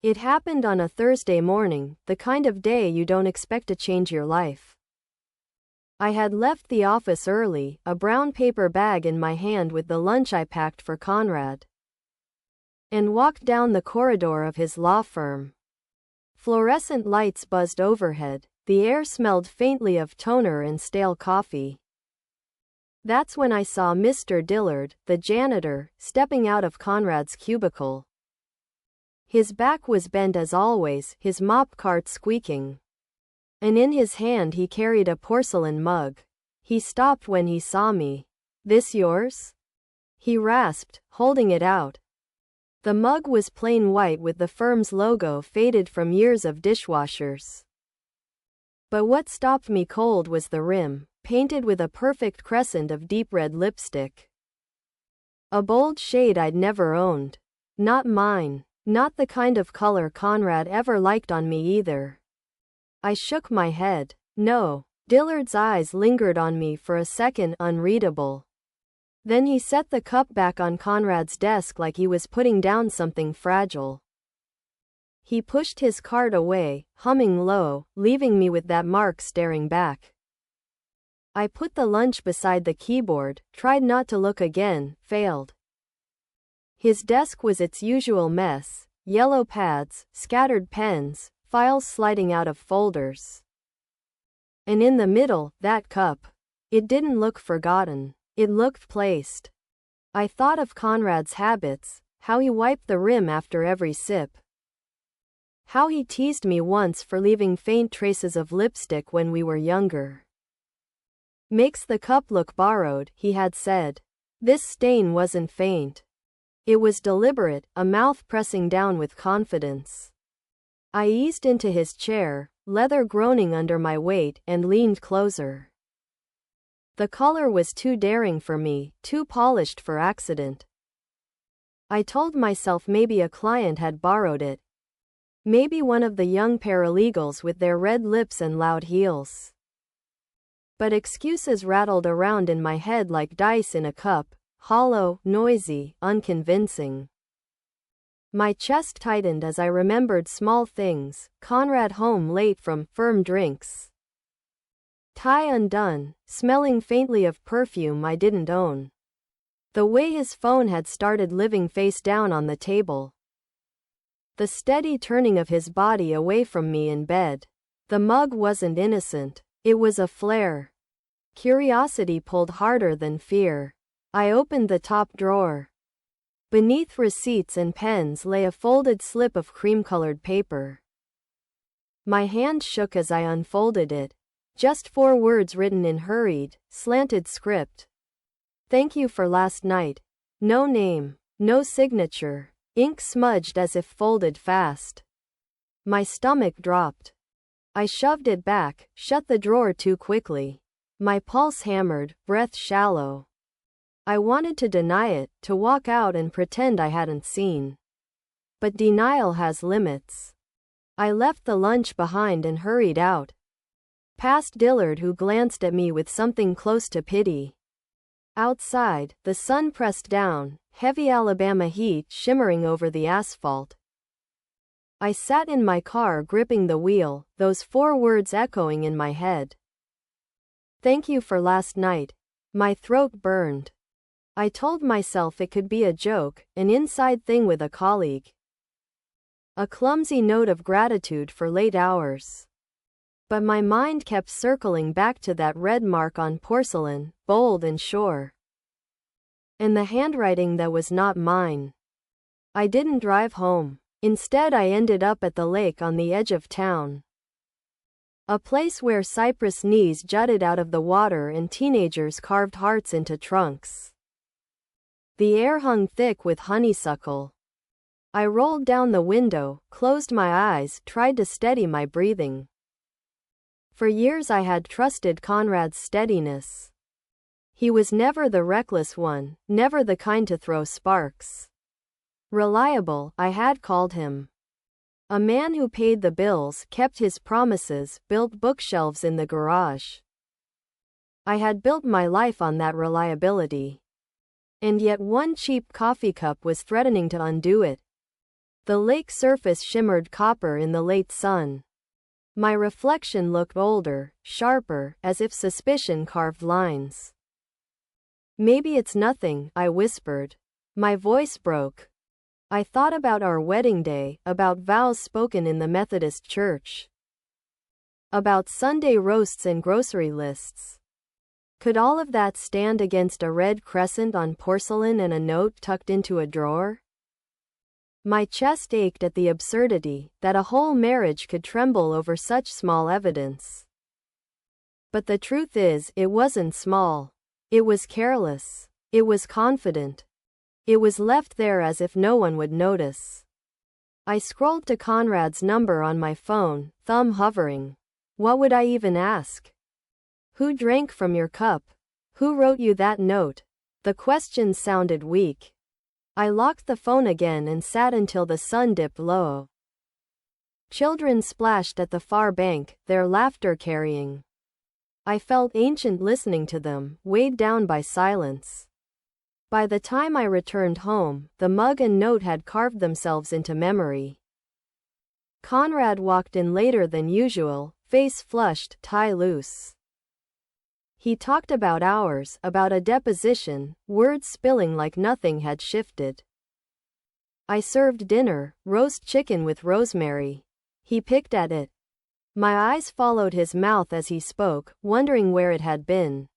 It happened on a Thursday morning, the kind of day you don't expect to change your life. I had left the office early, a brown paper bag in my hand with the lunch I packed for Conrad, and walked down the corridor of his law firm. Fluorescent lights buzzed overhead, the air smelled faintly of toner and stale coffee. That's when I saw Mr. Dillard, the janitor, stepping out of Conrad's cubicle. His back was bent as always, his mop cart squeaking, and in his hand he carried a porcelain mug. He stopped when he saw me. "This yours?" he rasped, holding it out. The mug was plain white with the firm's logo faded from years of dishwashers. But what stopped me cold was the rim, painted with a perfect crescent of deep red lipstick. A bold shade I'd never owned. Not mine. Not the kind of color Conrad ever liked on me either. I shook my head. No. Dillard's eyes lingered on me for a second, unreadable. Then he set the cup back on Conrad's desk like he was putting down something fragile. He pushed his cart away, humming low, leaving me with that mark staring back. I put the lunch beside the keyboard, tried not to look again, failed. His desk was its usual mess, yellow pads, scattered pens, files sliding out of folders. And in the middle, that cup. It didn't look forgotten. It looked placed. I thought of Conrad's habits, how he wiped the rim after every sip. How he teased me once for leaving faint traces of lipstick when we were younger. "Makes the cup look borrowed," he had said. This stain wasn't faint. It was deliberate, a mouth pressing down with confidence. I eased into his chair, leather groaning under my weight, and leaned closer. The color was too daring for me, too polished for accident. I told myself maybe a client had borrowed it. Maybe one of the young paralegals with their red lips and loud heels. But excuses rattled around in my head like dice in a cup. Hollow, noisy, unconvincing. My chest tightened as I remembered small things. Conrad home late from firm drinks. Tie undone, smelling faintly of perfume I didn't own. The way his phone had started living face down on the table. The steady turning of his body away from me in bed. The mug wasn't innocent. It was a flare. Curiosity pulled harder than fear. I opened the top drawer. Beneath receipts and pens lay a folded slip of cream-colored paper. My hand shook as I unfolded it. Just 4 words written in hurried, slanted script. "Thank you for last night." No name, no signature. Ink smudged as if folded fast. My stomach dropped. I shoved it back, shut the drawer too quickly. My pulse hammered, breath shallow. I wanted to deny it, to walk out and pretend I hadn't seen. But denial has limits. I left the lunch behind and hurried out. Past Dillard, who glanced at me with something close to pity. Outside, the sun pressed down, heavy Alabama heat shimmering over the asphalt. I sat in my car gripping the wheel, those 4 words echoing in my head. "Thank you for last night." My throat burned. I told myself it could be a joke, an inside thing with a colleague. A clumsy note of gratitude for late hours. But my mind kept circling back to that red mark on porcelain, bold and sure. And the handwriting that was not mine. I didn't drive home. Instead, I ended up at the lake on the edge of town. A place where cypress knees jutted out of the water and teenagers carved hearts into trunks. The air hung thick with honeysuckle. I rolled down the window, closed my eyes, tried to steady my breathing. For years I had trusted Conrad's steadiness. He was never the reckless one, never the kind to throw sparks. Reliable, I had called him. A man who paid the bills, kept his promises, built bookshelves in the garage. I had built my life on that reliability. And yet one cheap coffee cup was threatening to undo it. The lake surface shimmered copper in the late sun. My reflection looked older, sharper, as if suspicion carved lines. Maybe it's nothing, I whispered. My voice broke. I thought about our wedding day, about vows spoken in the Methodist church, about Sunday roasts and grocery lists. Could all of that stand against a red crescent on porcelain and a note tucked into a drawer? My chest ached at the absurdity that a whole marriage could tremble over such small evidence. But the truth is, it wasn't small. It was careless. It was confident. It was left there as if no one would notice. I scrolled to Conrad's number on my phone, thumb hovering. What would I even ask? Who drank from your cup? Who wrote you that note? The questions sounded weak. I locked the phone again and sat until the sun dipped low. Children splashed at the far bank, their laughter carrying. I felt ancient listening to them, weighed down by silence. By the time I returned home, the mug and note had carved themselves into memory. Conrad walked in later than usual, face flushed, tie loose. He talked about hours, about a deposition, words spilling like nothing had shifted. I served dinner, roast chicken with rosemary. He picked at it. My eyes followed his mouth as he spoke, wondering where it had been.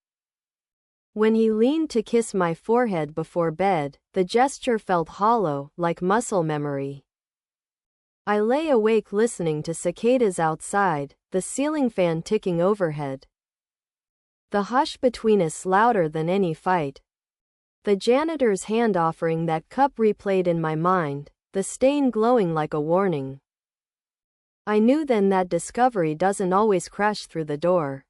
When he leaned to kiss my forehead before bed, the gesture felt hollow, like muscle memory. I lay awake listening to cicadas outside, the ceiling fan ticking overhead. The hush between us louder than any fight. The janitor's hand offering that cup replayed in my mind, the stain glowing like a warning. I knew then that discovery doesn't always crash through the door.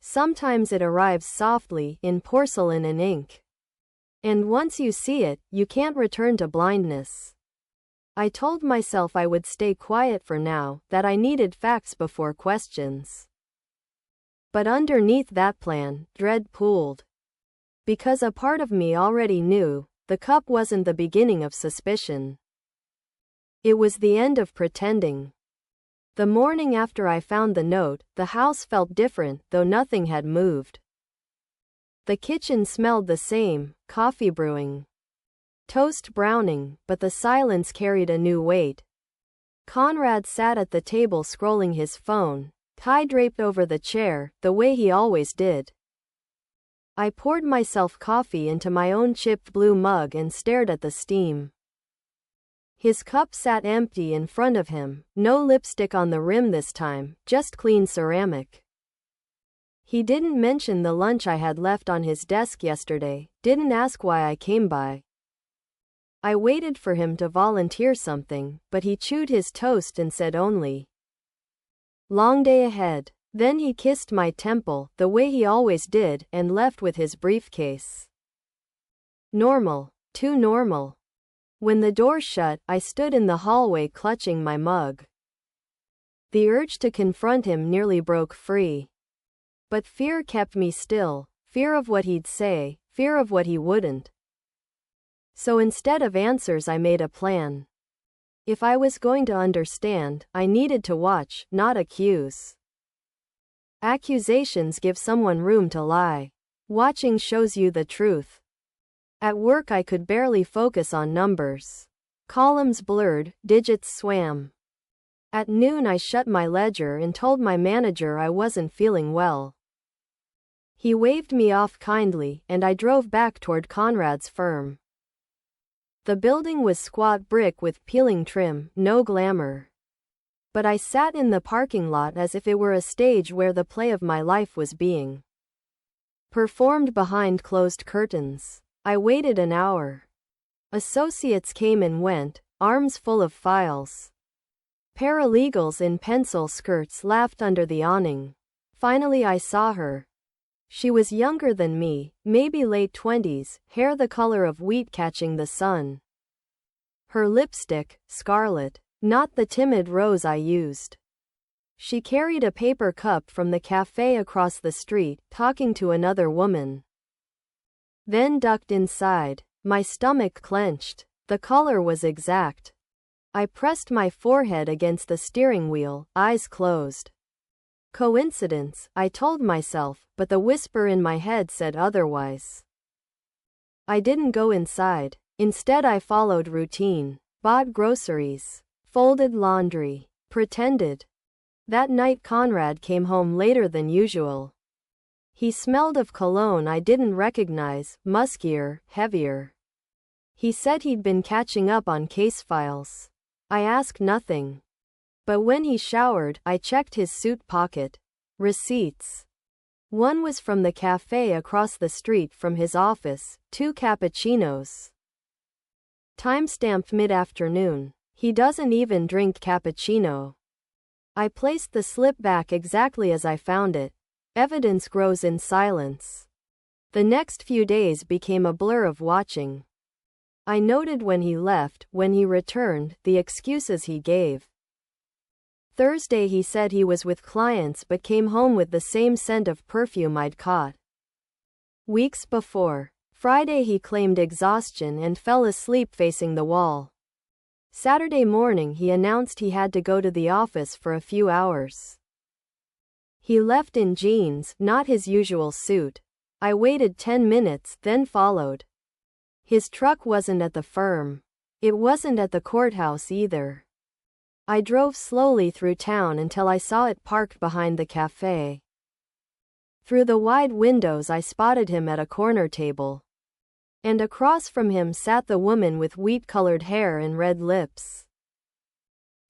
Sometimes it arrives softly, in porcelain and ink. And once you see it, you can't return to blindness. I told myself I would stay quiet for now, that I needed facts before questions. But underneath that plan, dread pooled. Because a part of me already knew, the cup wasn't the beginning of suspicion. It was the end of pretending. The morning after I found the note, the house felt different, though nothing had moved. The kitchen smelled the same, coffee brewing, toast browning, but the silence carried a new weight. Conrad sat at the table scrolling his phone, tie draped over the chair, the way he always did. I poured myself coffee into my own chipped blue mug and stared at the steam. His cup sat empty in front of him, no lipstick on the rim this time, just clean ceramic. He didn't mention the lunch I had left on his desk yesterday, didn't ask why I came by. I waited for him to volunteer something, but he chewed his toast and said only, "Long day ahead." Then he kissed my temple, the way he always did, and left with his briefcase. Normal. Too normal. When the door shut, I stood in the hallway clutching my mug. The urge to confront him nearly broke free. But fear kept me still, fear of what he'd say, fear of what he wouldn't. So instead of answers I made a plan. If I was going to understand, I needed to watch, not accuse. Accusations give someone room to lie. Watching shows you the truth. At work I could barely focus on numbers. Columns blurred, digits swam. At noon I shut my ledger and told my manager I wasn't feeling well. He waved me off kindly, and I drove back toward Conrad's firm. The building was squat brick with peeling trim, no glamour. But I sat in the parking lot as if it were a stage where the play of my life was being performed behind closed curtains. I waited an hour. Associates came and went, arms full of files. Paralegals in pencil skirts laughed under the awning. Finally I saw her. She was younger than me, maybe late 20s, hair the color of wheat catching the sun. Her lipstick, scarlet, not the timid rose I used. She carried a paper cup from the café across the street, talking to another woman. Then ducked inside. My stomach clenched. The color was exact. I pressed my forehead against the steering wheel, eyes closed. Coincidence, I told myself, but the whisper in my head said otherwise. I didn't go inside. Instead, I followed routine. Bought groceries. Folded laundry. Pretended. That night Conrad came home later than usual. He smelled of cologne I didn't recognize, muskier, heavier. He said he'd been catching up on case files. I asked nothing. But when he showered, I checked his suit pocket. Receipts. One was from the café across the street from his office, 2 cappuccinos. Timestamped mid-afternoon. He doesn't even drink cappuccino. I placed the slip back exactly as I found it. Evidence grows in silence. The next few days became a blur of watching. I noted when he left, when he returned, the excuses he gave. Thursday he said he was with clients but came home with the same scent of perfume I'd caught weeks before. Friday he claimed exhaustion and fell asleep facing the wall. Saturday morning he announced he had to go to the office for a few hours. He left in jeans, not his usual suit. I waited 10 minutes, then followed. His truck wasn't at the firm. It wasn't at the courthouse either. I drove slowly through town until I saw it parked behind the café. Through the wide windows I spotted him at a corner table. And across from him sat the woman with wheat-colored hair and red lips.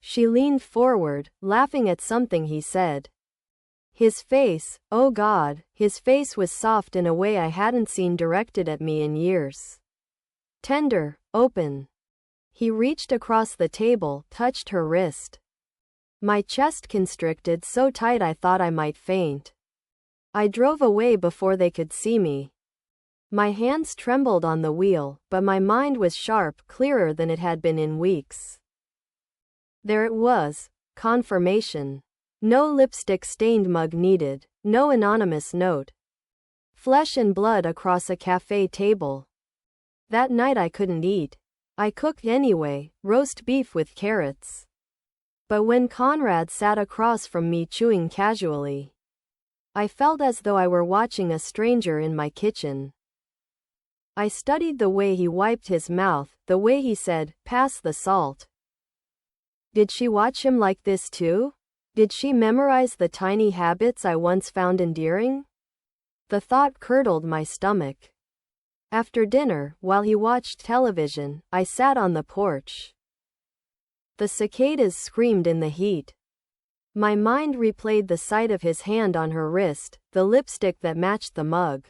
She leaned forward, laughing at something he said. His face, oh God, his face was soft in a way I hadn't seen directed at me in years. Tender, open. He reached across the table, touched her wrist. My chest constricted so tight I thought I might faint. I drove away before they could see me. My hands trembled on the wheel, but my mind was sharp, clearer than it had been in weeks. There it was, confirmation. No lipstick-stained mug needed, no anonymous note. Flesh and blood across a café table. That night I couldn't eat. I cooked anyway, roast beef with carrots. But when Conrad sat across from me chewing casually, I felt as though I were watching a stranger in my kitchen. I studied the way he wiped his mouth, the way he said, "Pass the salt." Did she watch him like this too? Did she memorize the tiny habits I once found endearing? The thought curdled my stomach. After dinner, while he watched television, I sat on the porch. The cicadas screamed in the heat. My mind replayed the sight of his hand on her wrist, the lipstick that matched the mug.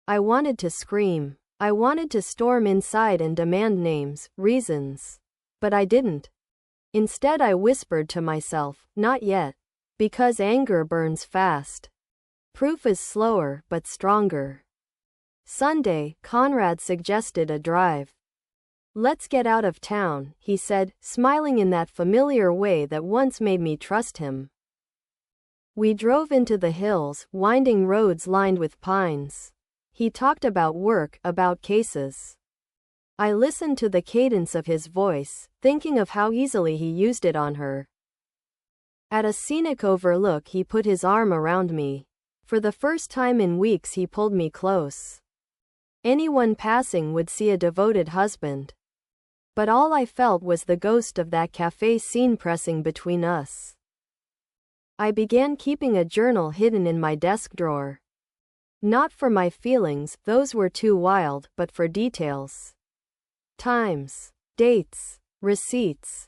I wanted to scream. I wanted to storm inside and demand names, reasons. But I didn't. Instead I whispered to myself, not yet. Because anger burns fast. Proof is slower, but stronger. Sunday, Conrad suggested a drive. Let's get out of town, he said, smiling in that familiar way that once made me trust him. We drove into the hills, winding roads lined with pines. He talked about work, about cases. I listened to the cadence of his voice, thinking of how easily he used it on her. At a scenic overlook he put his arm around me. For the first time in weeks he pulled me close. Anyone passing would see a devoted husband. But all I felt was the ghost of that café scene pressing between us. I began keeping a journal hidden in my desk drawer. Not for my feelings, those were too wild, but for details. Times, dates, receipts.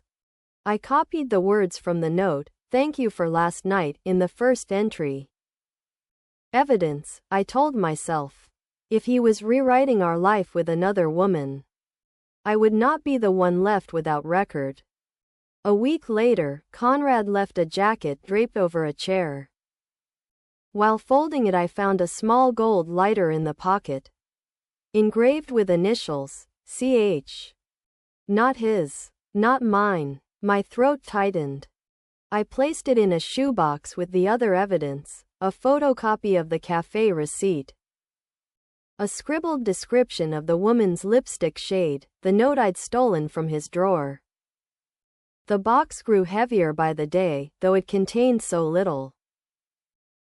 I copied the words from the note, "Thank you for last night," in the first entry. Evidence, I told myself. If he was rewriting our life with another woman, I would not be the one left without record. A week later, Conrad left a jacket draped over a chair. While folding it I found a small gold lighter in the pocket. Engraved with initials, CH. Not his. Not mine. My throat tightened. I placed it in a shoebox with the other evidence, a photocopy of the café receipt, a scribbled description of the woman's lipstick shade, the note I'd stolen from his drawer. The box grew heavier by the day, though it contained so little.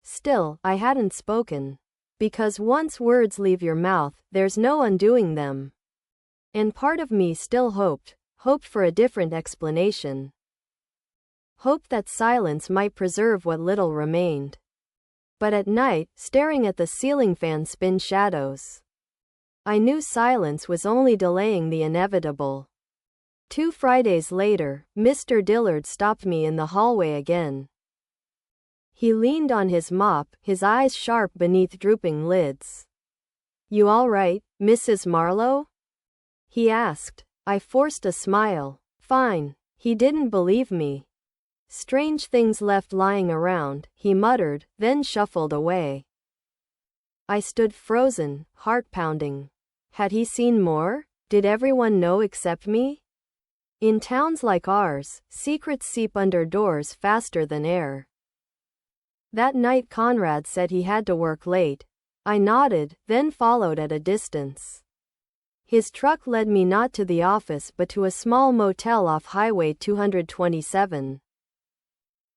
Still, I hadn't spoken. Because once words leave your mouth, there's no undoing them. And part of me still hoped for a different explanation. Hoped that silence might preserve what little remained. But at night, staring at the ceiling fan spin shadows, I knew silence was only delaying the inevitable. 2 Fridays later, Mr. Dillard stopped me in the hallway again. He leaned on his mop, his eyes sharp beneath drooping lids. "You all right, Mrs. Marlowe?" he asked. I forced a smile. "Fine." He didn't believe me. "Strange things left lying around," he muttered, then shuffled away. I stood frozen, heart pounding. Had he seen more? Did everyone know except me? In towns like ours, secrets seep under doors faster than air. That night Conrad said he had to work late. I nodded, then followed at a distance. His truck led me not to the office but to a small motel off Highway 227.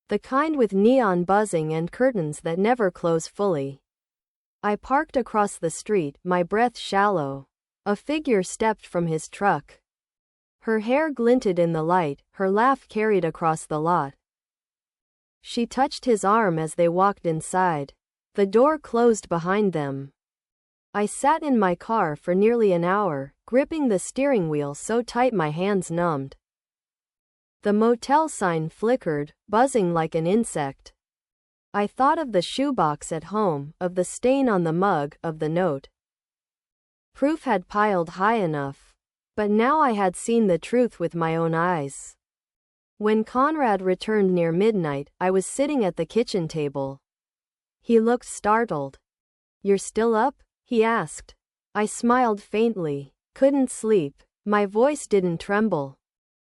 The kind with neon buzzing and curtains that never close fully. I parked across the street, my breath shallow. A figure stepped from his truck. Her hair glinted in the light, her laugh carried across the lot. She touched his arm as they walked inside. The door closed behind them. I sat in my car for nearly an hour, gripping the steering wheel so tight my hands numbed. The motel sign flickered, buzzing like an insect. I thought of the shoebox at home, of the stain on the mug, of the note. Proof had piled high enough. But now I had seen the truth with my own eyes. When Conrad returned near midnight, I was sitting at the kitchen table. He looked startled. "You're still up?" he asked. I smiled faintly. Couldn't sleep. My voice didn't tremble.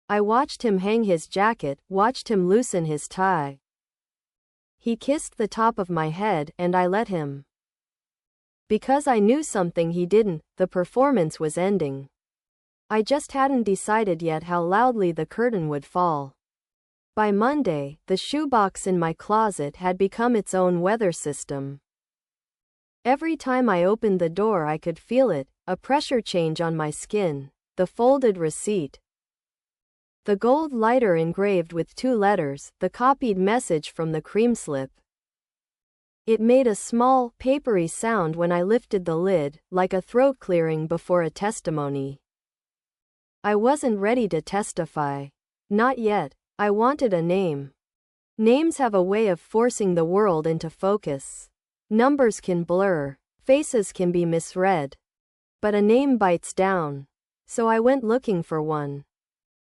I watched him hang his jacket, watched him loosen his tie. He kissed the top of my head, and I let him. Because I knew something he didn't, the performance was ending. I just hadn't decided yet how loudly the curtain would fall. By Monday, the shoebox in my closet had become its own weather system. Every time I opened the door I could feel it, a pressure change on my skin, the folded receipt. The gold lighter engraved with 2 letters, the copied message from the cream slip. It made a small, papery sound when I lifted the lid, like a throat clearing before a testimony. I wasn't ready to testify. Not yet. I wanted a name. Names have a way of forcing the world into focus. Numbers can blur. Faces can be misread. But a name bites down. So I went looking for one.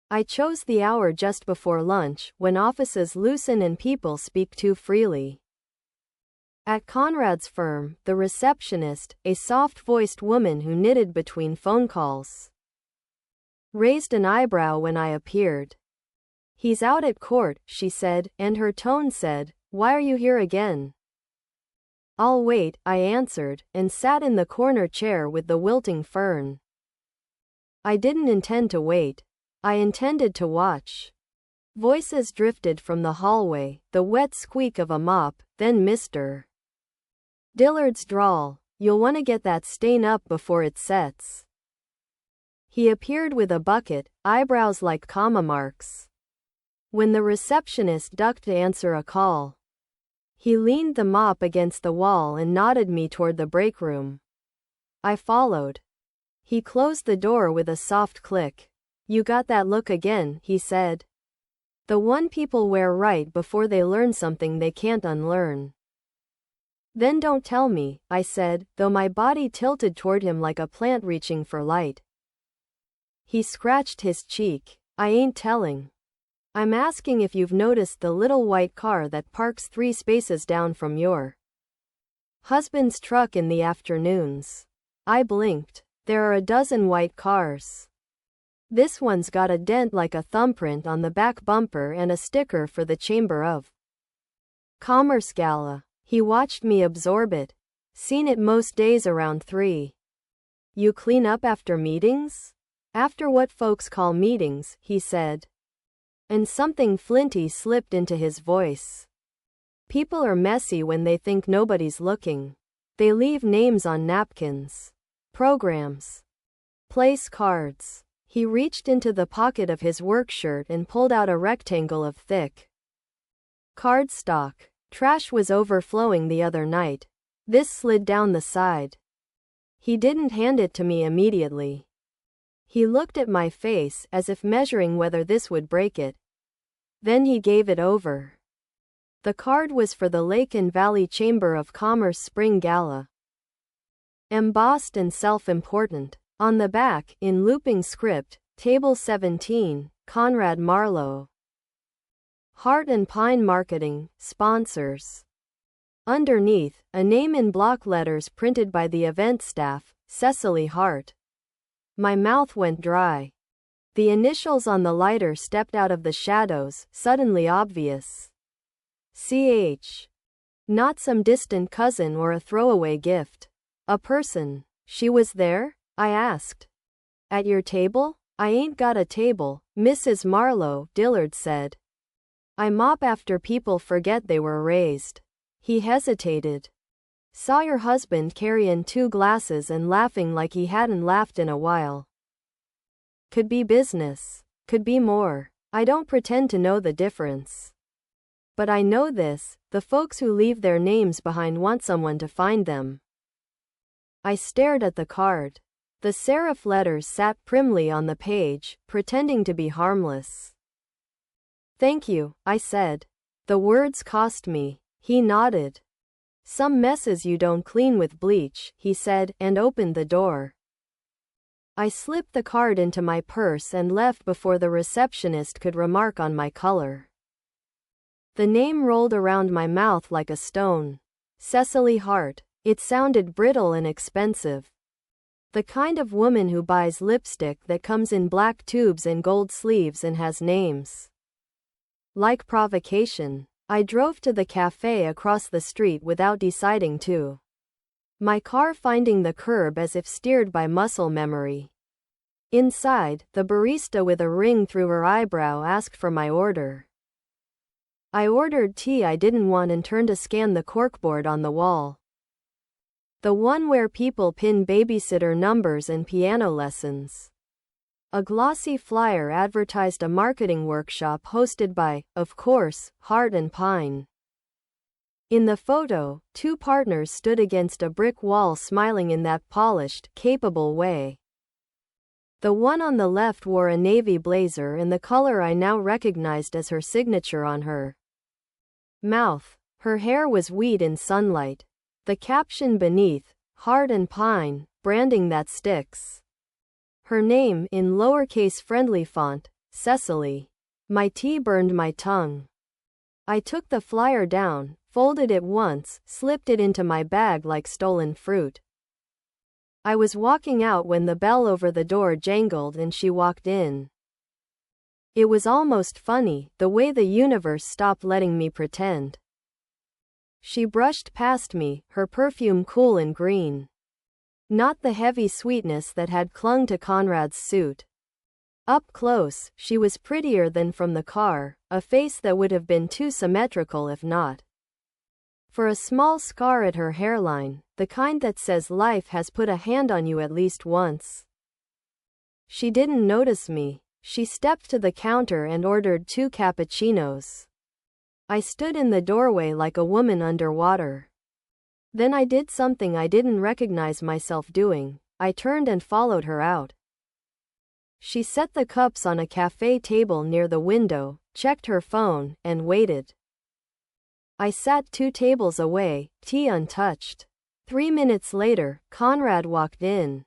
I chose the hour just before lunch, when offices loosen and people speak too freely. At Conrad's firm, the receptionist, a soft-voiced woman who knitted between phone calls, raised an eyebrow when I appeared. "He's out at court," she said, and her tone said, "Why are you here again?" "I'll wait," I answered, and sat in the corner chair with the wilting fern. I didn't intend to wait. I intended to watch. Voices drifted from the hallway, the wet squeak of a mop, then Mr. Dillard's drawl, "You'll want to get that stain up before it sets." He appeared with a bucket, eyebrows like comma marks. When the receptionist ducked to answer a call, he leaned the mop against the wall and nodded me toward the break room. I followed. He closed the door with a soft click. "You got that look again," he said. "The one people wear right before they learn something they can't unlearn." "Then don't tell me," I said, though my body tilted toward him like a plant reaching for light. He scratched his cheek. "I ain't telling. I'm asking if you've noticed the little white car that parks 3 spaces down from your husband's truck in the afternoons." I blinked. "There are a dozen white cars. This one's got a dent like a thumbprint on the back bumper and a sticker for the Chamber of Commerce Gala." He watched me absorb it. "Seen it most days around 3. You clean up after meetings?" "After what folks call meetings," he said. And something flinty slipped into his voice. People are messy when they think nobody's looking. They leave names on napkins, programs, place cards. He reached into the pocket of his work shirt and pulled out a rectangle of thick cardstock. Trash was overflowing the other night. This slid down the side. He didn't hand it to me immediately. He looked at my face as if measuring whether this would break it. Then he gave it over. The card was for the Lake and Valley Chamber of Commerce Spring Gala. Embossed and self-important. On the back, in looping script, Table 17, Conrad Marlowe. Hart and Pine Marketing, sponsors. Underneath, a name in block letters printed by the event staff, Cecily Hart. My mouth went dry. The initials on the lighter stepped out of the shadows, suddenly obvious. CH. Not some distant cousin or a throwaway gift. A person. She was there? I asked. At your table? I ain't got a table, Mrs. Marlowe, Dillard said. I mop after people forget they were raised. He hesitated. Saw your husband carrying 2 glasses and laughing like he hadn't laughed in a while. Could be business. Could be more. I don't pretend to know the difference. But I know this, the folks who leave their names behind want someone to find them. I stared at the card. The serif letters sat primly on the page, pretending to be harmless. Thank you, I said. The words cost me. He nodded. Some messes you don't clean with bleach, he said, and opened the door. I slipped the card into my purse and left before the receptionist could remark on my color. The name rolled around my mouth like a stone. Cecily Hart. It sounded brittle and expensive. The kind of woman who buys lipstick that comes in black tubes and gold sleeves and has names. Like provocation. I drove to the café across the street without deciding to. My car finding the curb as if steered by muscle memory. Inside, the barista with a ring through her eyebrow asked for my order. I ordered tea I didn't want and turned to scan the corkboard on the wall. The one where people pin babysitter numbers and piano lessons. A glossy flyer advertised a marketing workshop hosted by, of course, Hart and Pine. In the photo, 2 partners stood against a brick wall smiling in that polished, capable way. The one on the left wore a navy blazer in the color I now recognized as her signature on her mouth. Her hair was wheat in sunlight. The caption beneath, Hart and Pine, branding that sticks. Her name, in lowercase friendly font, Cecily. My tea burned my tongue. I took the flyer down, folded it once, slipped it into my bag like stolen fruit. I was walking out when the bell over the door jangled and she walked in. It was almost funny, the way the universe stopped letting me pretend. She brushed past me, her perfume cool and green. Not the heavy sweetness that had clung to Conrad's suit. Up close, she was prettier than from the car, a face that would have been too symmetrical if not for a small scar at her hairline, the kind that says life has put a hand on you at least once. She didn't notice me. She stepped to the counter and ordered 2 cappuccinos. I stood in the doorway like a woman underwater. Then I did something I didn't recognize myself doing. I turned and followed her out. She set the cups on a café table near the window, checked her phone, and waited. I sat 2 tables away, tea untouched. 3 minutes later, Conrad walked in.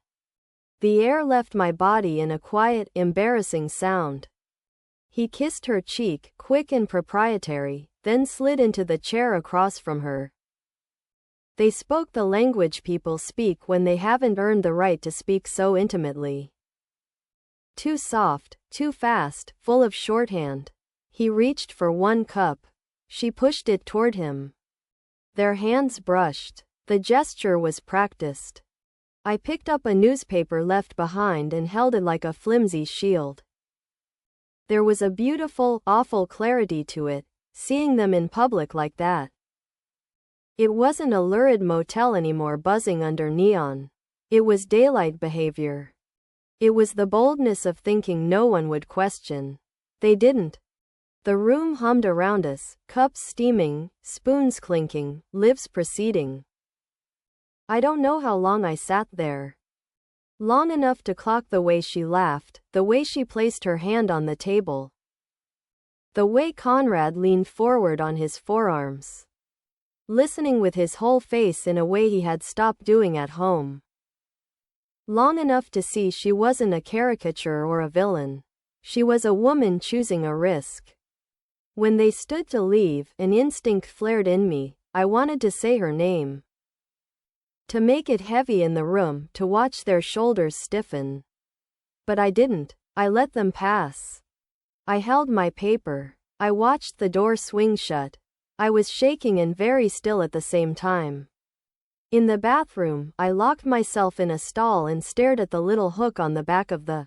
The air left my body in a quiet, embarrassing sound. He kissed her cheek, quick and proprietary, then slid into the chair across from her. They spoke the language people speak when they haven't earned the right to speak so intimately. Too soft, too fast, full of shorthand. He reached for 1 cup. She pushed it toward him. Their hands brushed. The gesture was practiced. I picked up a newspaper left behind and held it like a flimsy shield. There was a beautiful, awful clarity to it, seeing them in public like that. It wasn't a lurid motel anymore buzzing under neon. It was daylight behavior. It was the boldness of thinking no one would question. They didn't. The room hummed around us, cups steaming, spoons clinking, lips proceeding. I don't know how long I sat there. Long enough to clock the way she laughed, the way she placed her hand on the table, the way Conrad leaned forward on his forearms, listening with his whole face in a way he had stopped doing at home. Long enough to see she wasn't a caricature or a villain. She was a woman choosing a risk. When they stood to leave, an instinct flared in me. I wanted to say her name, to make it heavy in the room, to watch their shoulders stiffen. But I didn't. I let them pass. I held my paper. I watched the door swing shut. I was shaking and very still at the same time. In the bathroom, I locked myself in a stall and stared at the little hook on the back of the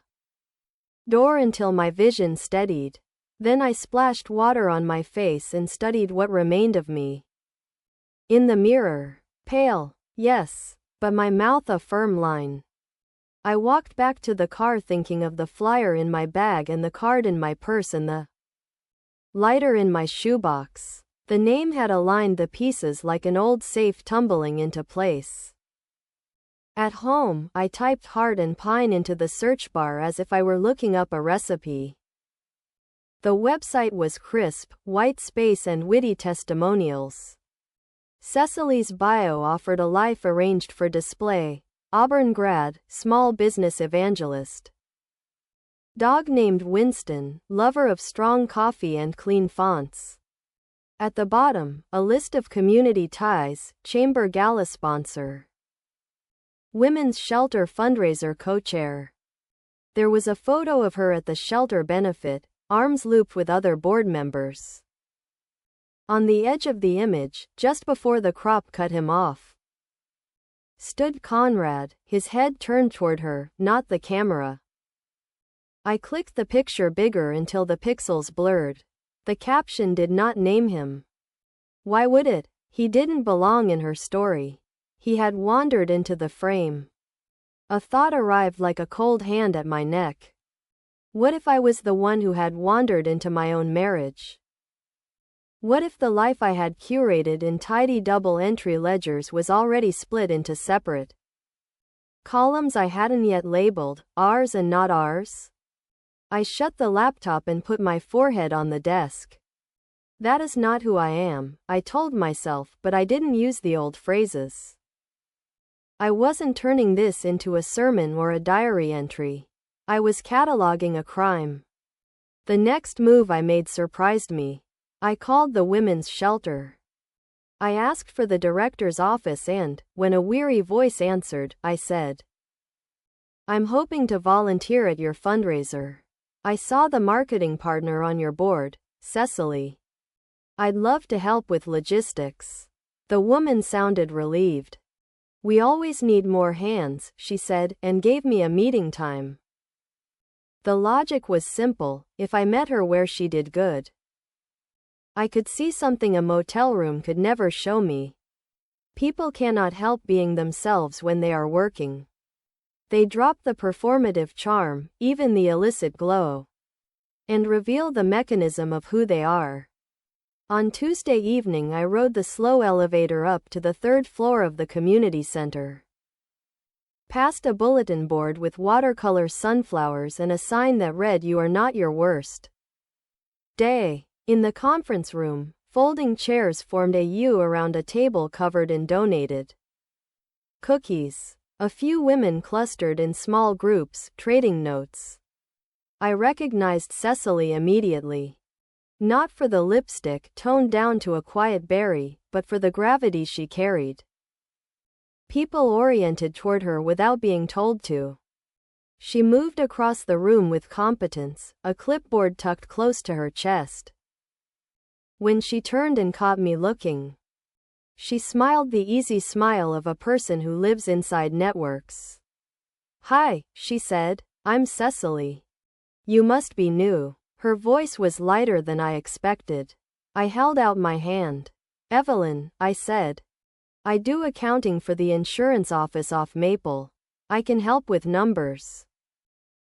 door until my vision steadied. Then I splashed water on my face and studied what remained of me. In the mirror. Pale. Yes. But my mouth a firm line. I walked back to the car thinking of the flyer in my bag and the card in my purse and the lighter in my shoebox. The name had aligned the pieces like an old safe tumbling into place. At home, I typed heart and pine into the search bar as if I were looking up a recipe. The website was crisp, white space and witty testimonials. Cecily's bio offered a life arranged for display. Auburn grad, small business evangelist. Dog named Winston, lover of strong coffee and clean fonts. At the bottom, a list of community ties, chamber gala sponsor. Women's shelter fundraiser co-chair. There was a photo of her at the shelter benefit, arms looped with other board members. On the edge of the image, just before the crop cut him off, stood Conrad, his head turned toward her, not the camera. I clicked the picture bigger until the pixels blurred. The caption did not name him. Why would it? He didn't belong in her story. He had wandered into the frame. A thought arrived like a cold hand at my neck. What if I was the one who had wandered into my own marriage? What if the life I had curated in tidy double-entry ledgers was already split into separate columns I hadn't yet labeled, ours and not ours? I shut the laptop and put my forehead on the desk. That is not who I am, I told myself, but I didn't use the old phrases. I wasn't turning this into a sermon or a diary entry. I was cataloging a crime. The next move I made surprised me. I called the women's shelter. I asked for the director's office and, when a weary voice answered, I said, "I'm hoping to volunteer at your fundraiser. I saw the marketing partner on your board, Cecily. I'd love to help with logistics." The woman sounded relieved. "We always need more hands," she said, and gave me a meeting time. The logic was simple: if I met her where she did good, I could see something a motel room could never show me. People cannot help being themselves when they are working. They drop the performative charm, even the illicit glow, and reveal the mechanism of who they are. On Tuesday evening I rode the slow elevator up to the third floor of the community center. Past a bulletin board with watercolor sunflowers and a sign that read, "You are not your worst day." In the conference room, folding chairs formed a U around a table covered in donated cookies. A few women clustered in small groups, trading notes. I recognized Cecily immediately. Not for the lipstick, toned down to a quiet berry, but for the gravity she carried. People oriented toward her without being told to. She moved across the room with competence, a clipboard tucked close to her chest. When she turned and caught me looking, she smiled the easy smile of a person who lives inside networks. "Hi," she said. "I'm Cecily. You must be new." Her voice was lighter than I expected. I held out my hand. Evelyn, I said. I do accounting for the insurance office off Maple. I can help with numbers.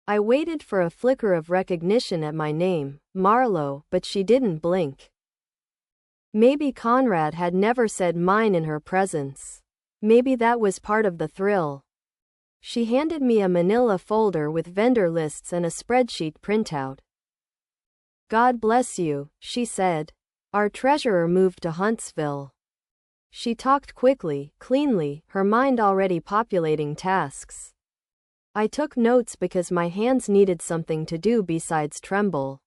I waited for a flicker of recognition at my name, Marlowe, but she didn't blink. Maybe Conrad had never said mine in her presence. Maybe that was part of the thrill. She handed me a manila folder with vendor lists and a spreadsheet printout. God bless you, she said. Our treasurer moved to Huntsville. She talked quickly, cleanly, her mind already populating tasks. I took notes because my hands needed something to do besides tremble.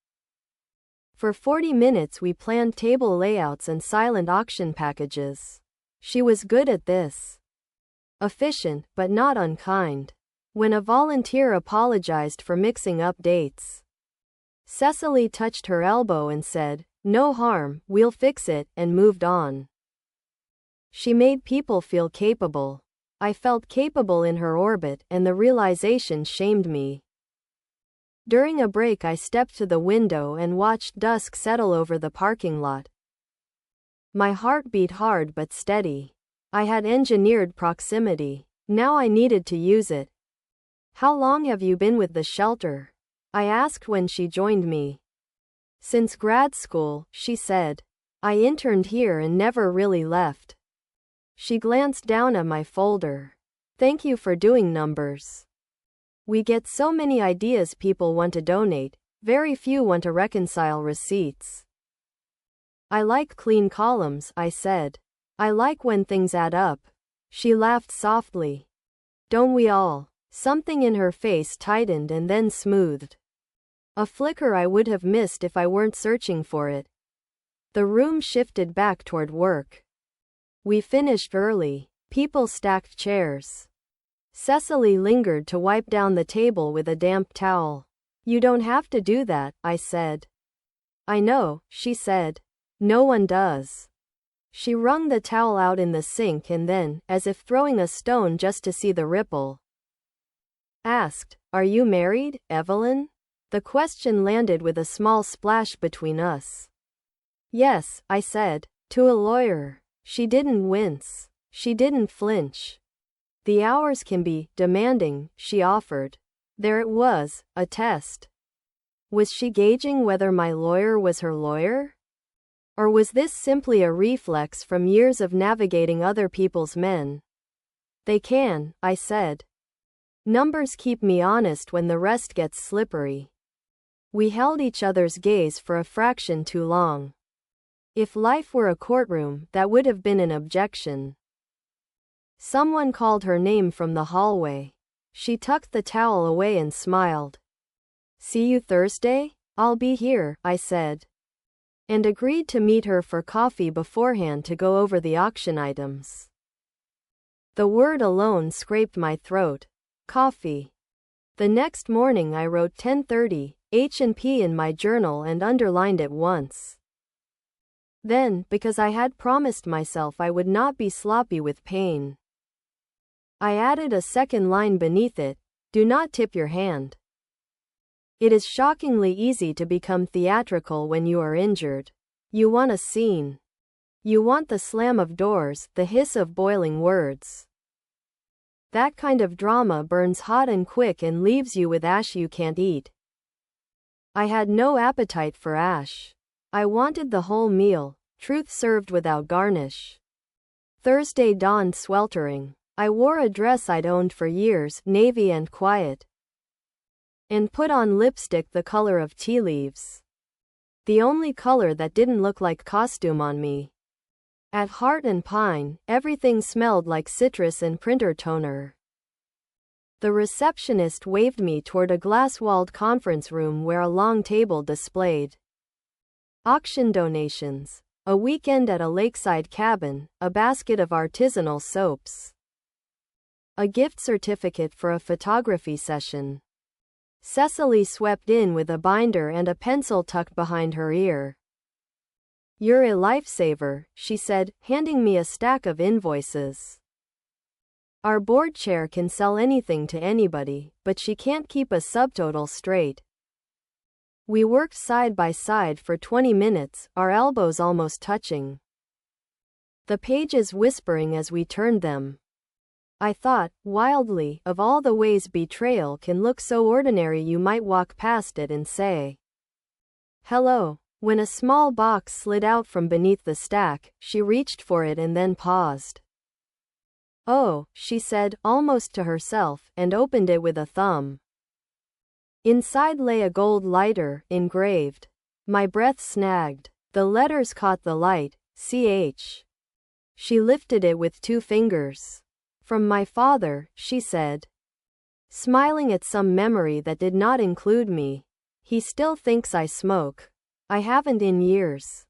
For 40 minutes we planned table layouts and silent auction packages. She was good at this. Efficient, but not unkind. When a volunteer apologized for mixing up dates, Cecily touched her elbow and said, "No harm, we'll fix it," and moved on. She made people feel capable. I felt capable in her orbit, and the realization shamed me. During a break I stepped to the window and watched dusk settle over the parking lot. My heart beat hard but steady. I had engineered proximity. Now I needed to use it. How long have you been with the shelter? I asked when she joined me. Since grad school, she said. I interned here and never really left. She glanced down at my folder. Thank you for doing numbers. We get so many ideas people want to donate, very few want to reconcile receipts. I like clean columns, I said. I like when things add up. She laughed softly. Don't we all? Something in her face tightened and then smoothed. A flicker I would have missed if I weren't searching for it. The room shifted back toward work. We finished early. People stacked chairs. Cecily lingered to wipe down the table with a damp towel. You don't have to do that, I said. I know, she said. No one does. She wrung the towel out in the sink and then, as if throwing a stone just to see the ripple, asked, Are you married, Evelyn? The question landed with a small splash between us. Yes, I said, to a lawyer. She didn't wince. She didn't flinch. The hours can be demanding, she offered. There it was, a test. Was she gauging whether my lawyer was her lawyer? Or was this simply a reflex from years of navigating other people's men? They can, I said. Numbers keep me honest when the rest gets slippery. We held each other's gaze for a fraction too long. If life were a courtroom, that would have been an objection. Someone called her name from the hallway. She tucked the towel away and smiled. See you Thursday? I'll be here, I said. And agreed to meet her for coffee beforehand to go over the auction items. The word alone scraped my throat. Coffee. The next morning I wrote 10:30, H&P in my journal and underlined it once. Then, because I had promised myself I would not be sloppy with pain, I added a second line beneath it, do not tip your hand. It is shockingly easy to become theatrical when you are injured. You want a scene. You want the slam of doors, the hiss of boiling words. That kind of drama burns hot and quick and leaves you with ash you can't eat. I had no appetite for ash. I wanted the whole meal, truth served without garnish. Thursday dawned sweltering. I wore a dress I'd owned for years, navy and quiet, and put on lipstick the color of tea leaves. The only color that didn't look like costume on me. At Heart and Pine, everything smelled like citrus and printer toner. The receptionist waved me toward a glass-walled conference room where a long table displayed auction donations, a weekend at a lakeside cabin, a basket of artisanal soaps, a gift certificate for a photography session. Cecily swept in with a binder and a pencil tucked behind her ear. You're a lifesaver, she said, handing me a stack of invoices. Our board chair can sell anything to anybody, but she can't keep a subtotal straight. We worked side by side for 20 minutes, our elbows almost touching. The pages whispering as we turned them. I thought, wildly, of all the ways betrayal can look so ordinary you might walk past it and say, "Hello." When a small box slid out from beneath the stack, she reached for it and then paused. "Oh," she said, almost to herself, and opened it with a thumb. Inside lay a gold lighter, engraved. My breath snagged. The letters caught the light, CH. She lifted it with 2 fingers. "From my father," she said, smiling at some memory that did not include me. "He still thinks I smoke. I haven't in years.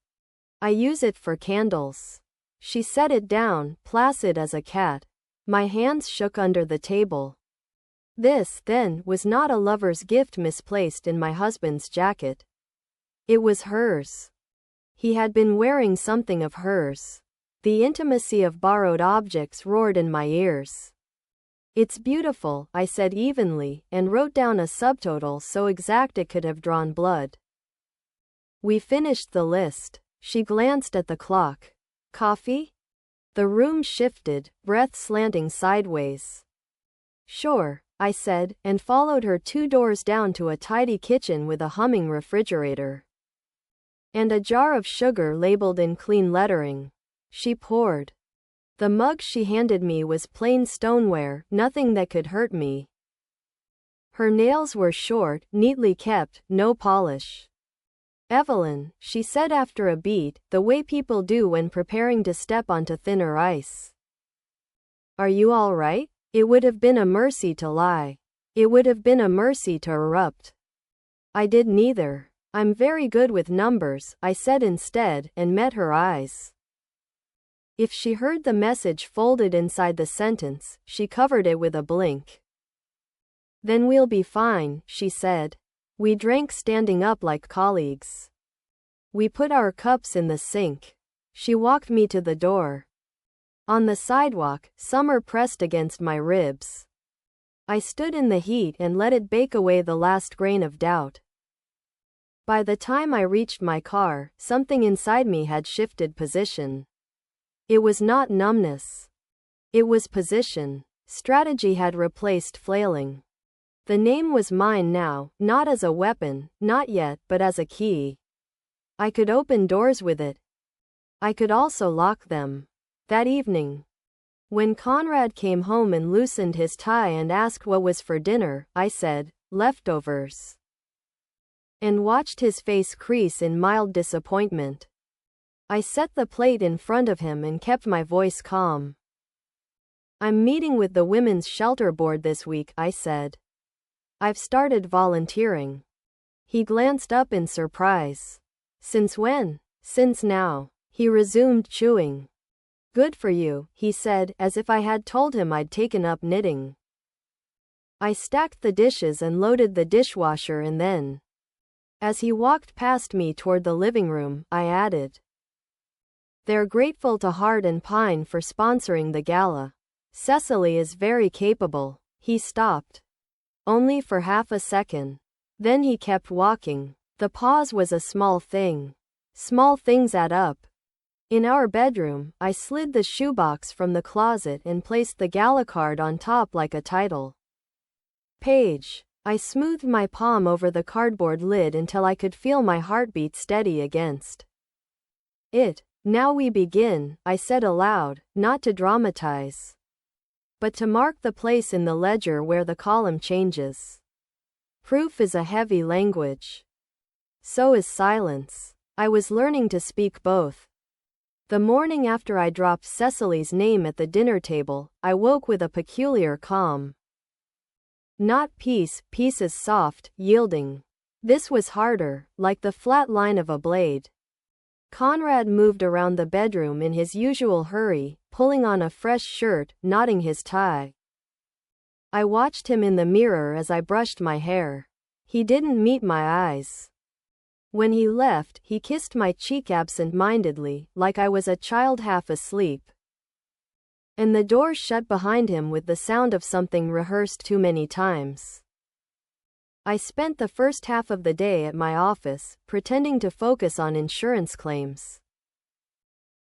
I use it for candles." She set it down, placid as a cat. My hands shook under the table. This, then, was not a lover's gift misplaced in my husband's jacket. It was hers. He had been wearing something of hers. The intimacy of borrowed objects roared in my ears. "It's beautiful," I said evenly, and wrote down a subtotal so exact it could have drawn blood. We finished the list. She glanced at the clock. "Coffee?" The room shifted, breath slanting sideways. "Sure," I said, and followed her 2 doors down to a tidy kitchen with a humming refrigerator. And a jar of sugar labeled in clean lettering. She poured. The mug she handed me was plain stoneware, nothing that could hurt me. Her nails were short, neatly kept, no polish. "Evelyn," she said after a beat, the way people do when preparing to step onto thinner ice. "Are you all right?" It would have been a mercy to lie. It would have been a mercy to erupt. I did neither. "I'm very good with numbers," I said instead, and met her eyes. If she heard the message folded inside the sentence, she covered it with a blink. "Then we'll be fine," she said. We drank standing up like colleagues. We put our cups in the sink. She walked me to the door. On the sidewalk, summer pressed against my ribs. I stood in the heat and let it bake away the last grain of doubt. By the time I reached my car, something inside me had shifted position. It was not numbness. It was position. Strategy had replaced flailing. The name was mine now, not as a weapon, not yet, but as a key. I could open doors with it. I could also lock them. That evening, when Conrad came home and loosened his tie and asked what was for dinner, I said, "Leftovers," and watched his face crease in mild disappointment. I set the plate in front of him and kept my voice calm. "I'm meeting with the Women's Shelter Board this week," I said. "I've started volunteering." He glanced up in surprise. "Since when?" "Since now." He resumed chewing. "Good for you," he said, as if I had told him I'd taken up knitting. I stacked the dishes and loaded the dishwasher and then, as he walked past me toward the living room, I added, "They're grateful to Hart and Pine for sponsoring the gala. Cecily is very capable." He stopped. Only for half a second. Then he kept walking. The pause was a small thing. Small things add up. In our bedroom, I slid the shoebox from the closet and placed the gala card on top like a title page. I smoothed my palm over the cardboard lid until I could feel my heartbeat steady against it. "Now we begin," I said aloud, not to dramatize, but to mark the place in the ledger where the column changes. Proof is a heavy language. So is silence. I was learning to speak both. The morning after I dropped Cecily's name at the dinner table, I woke with a peculiar calm. Not peace, peace is soft, yielding. This was harder, like the flat line of a blade. Conrad moved around the bedroom in his usual hurry, pulling on a fresh shirt, knotting his tie. I watched him in the mirror as I brushed my hair. He didn't meet my eyes. When he left, he kissed my cheek absent-mindedly, like I was a child half asleep. And the door shut behind him with the sound of something rehearsed too many times. I spent the first half of the day at my office, pretending to focus on insurance claims.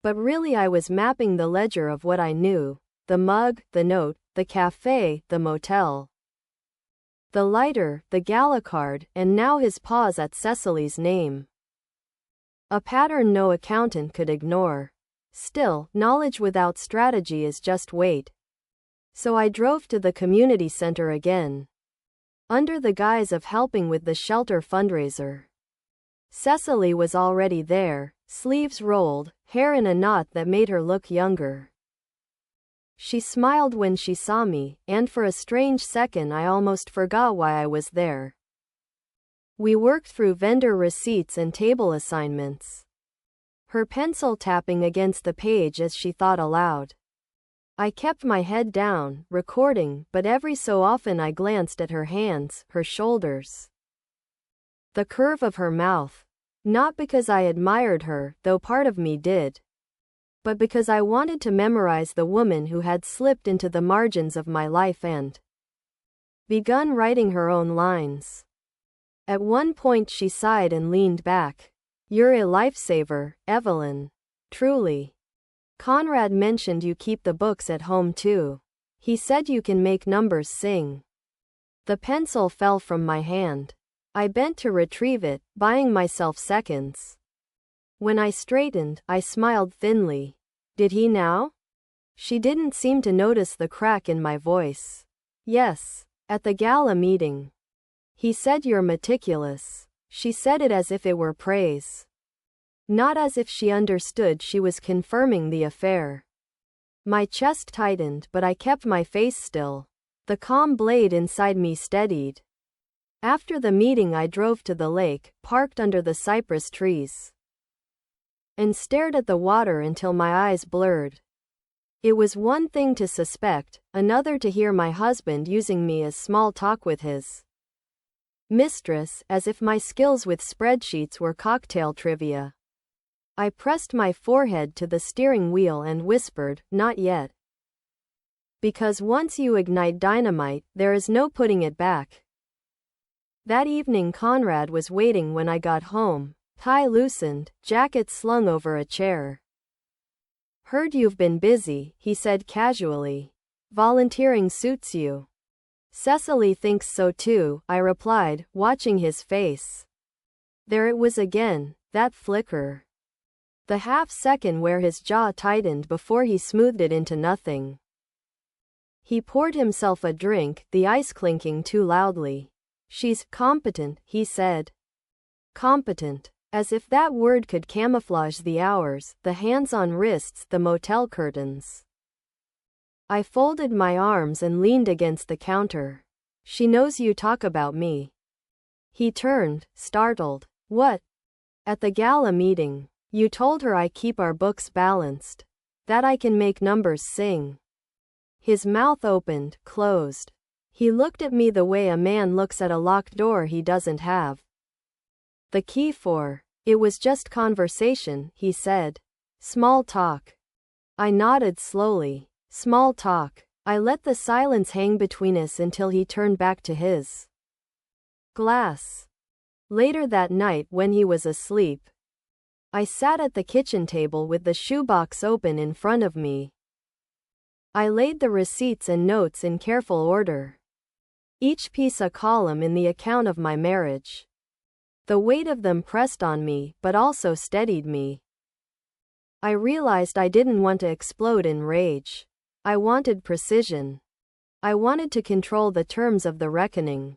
But really I was mapping the ledger of what I knew: the mug, the note, the café, the motel, the lighter, the gala card, and now his pause at Cecily's name. A pattern no accountant could ignore. Still, knowledge without strategy is just weight. So I drove to the community center again, under the guise of helping with the shelter fundraiser. Cecily was already there, sleeves rolled, hair in a knot that made her look younger. She smiled when she saw me, and for a strange second I almost forgot why I was there. We worked through vendor receipts and table assignments, her pencil tapping against the page as she thought aloud. I kept my head down, recording, but every so often I glanced at her hands, her shoulders, the curve of her mouth. Not because I admired her, though part of me did, but because I wanted to memorize the woman who had slipped into the margins of my life and begun writing her own lines. At one point she sighed and leaned back. "You're a lifesaver, Evelyn. Truly. Conrad mentioned you keep the books at home too. He said you can make numbers sing." The pencil fell from my hand. I bent to retrieve it, buying myself seconds. When I straightened, I smiled thinly. Did he now? She didn't seem to notice the crack in my voice. "Yes. At the gala meeting. He said you're meticulous." She said it as if it were praise, not as if she understood she was confirming the affair. My chest tightened, but I kept my face still. The calm blade inside me steadied. After the meeting I drove to the lake, parked under the cypress trees, and stared at the water until my eyes blurred. It was one thing to suspect, another to hear my husband using me as small talk with his mistress, as if my skills with spreadsheets were cocktail trivia. I pressed my forehead to the steering wheel and whispered, "Not yet." Because once you ignite dynamite, there is no putting it back. That evening Conrad was waiting when I got home, tie loosened, jacket slung over a chair. "Heard you've been busy," he said casually. "Volunteering suits you." "Cecily thinks so too," I replied, watching his face. There it was again, that flicker. The half-second where his jaw tightened before he smoothed it into nothing. He poured himself a drink, the ice clinking too loudly. "She's competent," he said. Competent. As if that word could camouflage the hours, the hands on wrists, the motel curtains. I folded my arms and leaned against the counter. "She knows you talk about me." He turned, startled. "What?" "At the gala meeting. You told her I keep our books balanced. That I can make numbers sing." His mouth opened, closed. He looked at me the way a man looks at a locked door he doesn't have the key for. "It was just conversation," he said. "Small talk." I nodded slowly. Small talk. I let the silence hang between us until he turned back to his glass. Later that night, when he was asleep, I sat at the kitchen table with the shoebox open in front of me. I laid the receipts and notes in careful order, each piece a column in the account of my marriage. The weight of them pressed on me, but also steadied me. I realized I didn't want to explode in rage. I wanted precision. I wanted to control the terms of the reckoning.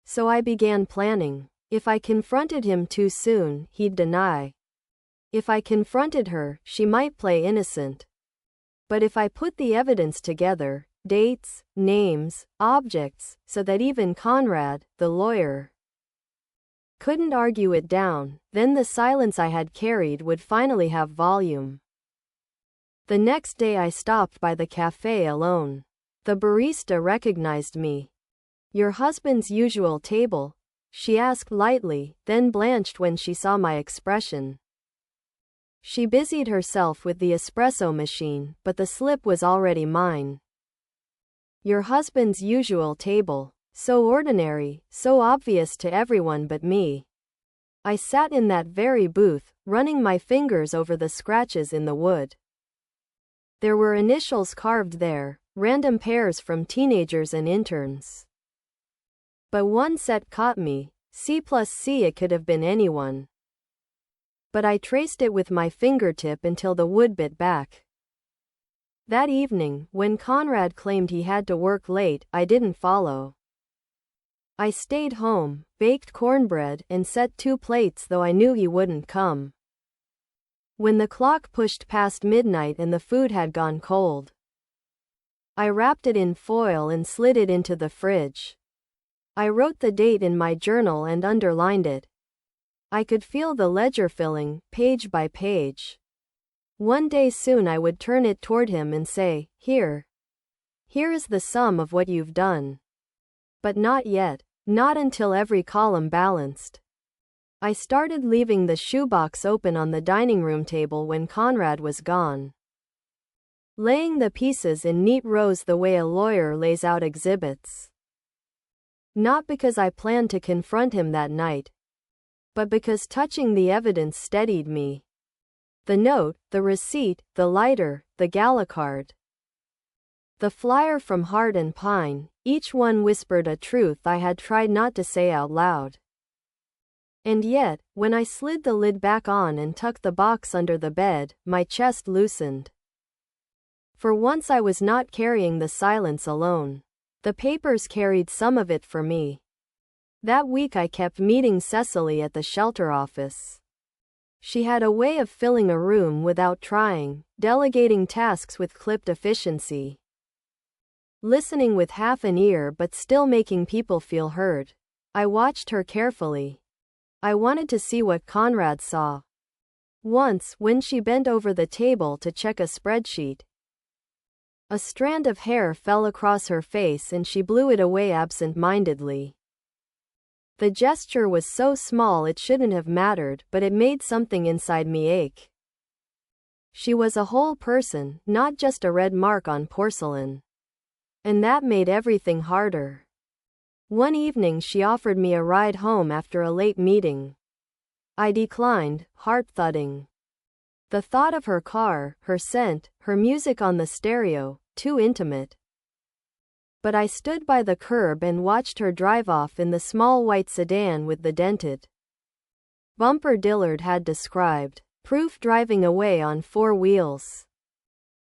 So I began planning. If I confronted him too soon, he'd deny. If I confronted her, she might play innocent. But if I put the evidence together, dates, names, objects, so that even Conrad, the lawyer, couldn't argue it down, then the silence I had carried would finally have volume. The next day I stopped by the café alone. The barista recognized me. "Your husband's usual table?" she asked lightly, then blanched when she saw my expression. She busied herself with the espresso machine, but the slip was already mine. "Your husband's usual table," So ordinary, so obvious to everyone but me. I sat in that very booth, running my fingers over the scratches in the wood. There were initials carved there, random pairs from teenagers and interns. But one set caught me, C+C. It could have been anyone. But I traced it with my fingertip until the wood bit back. That evening, when Conrad claimed he had to work late, I didn't follow. I stayed home, baked cornbread, and set 2 plates, though I knew he wouldn't come. When the clock pushed past midnight and the food had gone cold, I wrapped it in foil and slid it into the fridge. I wrote the date in my journal and underlined it. I could feel the ledger filling, page by page. One day soon I would turn it toward him and say, Here is the sum of what you've done. But not yet. Not until every column balanced. I started leaving the shoebox open on the dining room table when Conrad was gone, laying the pieces in neat rows the way a lawyer lays out exhibits. Not because I planned to confront him that night, but because touching the evidence steadied me. The note, the receipt, the lighter, the gala card, the flyer from Hart and Pine, each one whispered a truth I had tried not to say out loud. And yet, when I slid the lid back on and tucked the box under the bed, my chest loosened. For once I was not carrying the silence alone. The papers carried some of it for me. That week I kept meeting Cecily at the shelter office. She had a way of filling a room without trying, delegating tasks with clipped efficiency. Listening with half an ear but still making people feel heard. I watched her carefully. I wanted to see what Conrad saw. Once, when she bent over the table to check a spreadsheet, a strand of hair fell across her face and she blew it away absent-mindedly. The gesture was so small it shouldn't have mattered, but it made something inside me ache. She was a whole person, not just a red mark on porcelain. And that made everything harder. One evening she offered me a ride home after a late meeting. I declined, heart thudding. The thought of her car, her scent, her music on the stereo, too intimate. But I stood by the curb and watched her drive off in the small white sedan with the dented bumper Dillard had described, proof driving away on 4 wheels.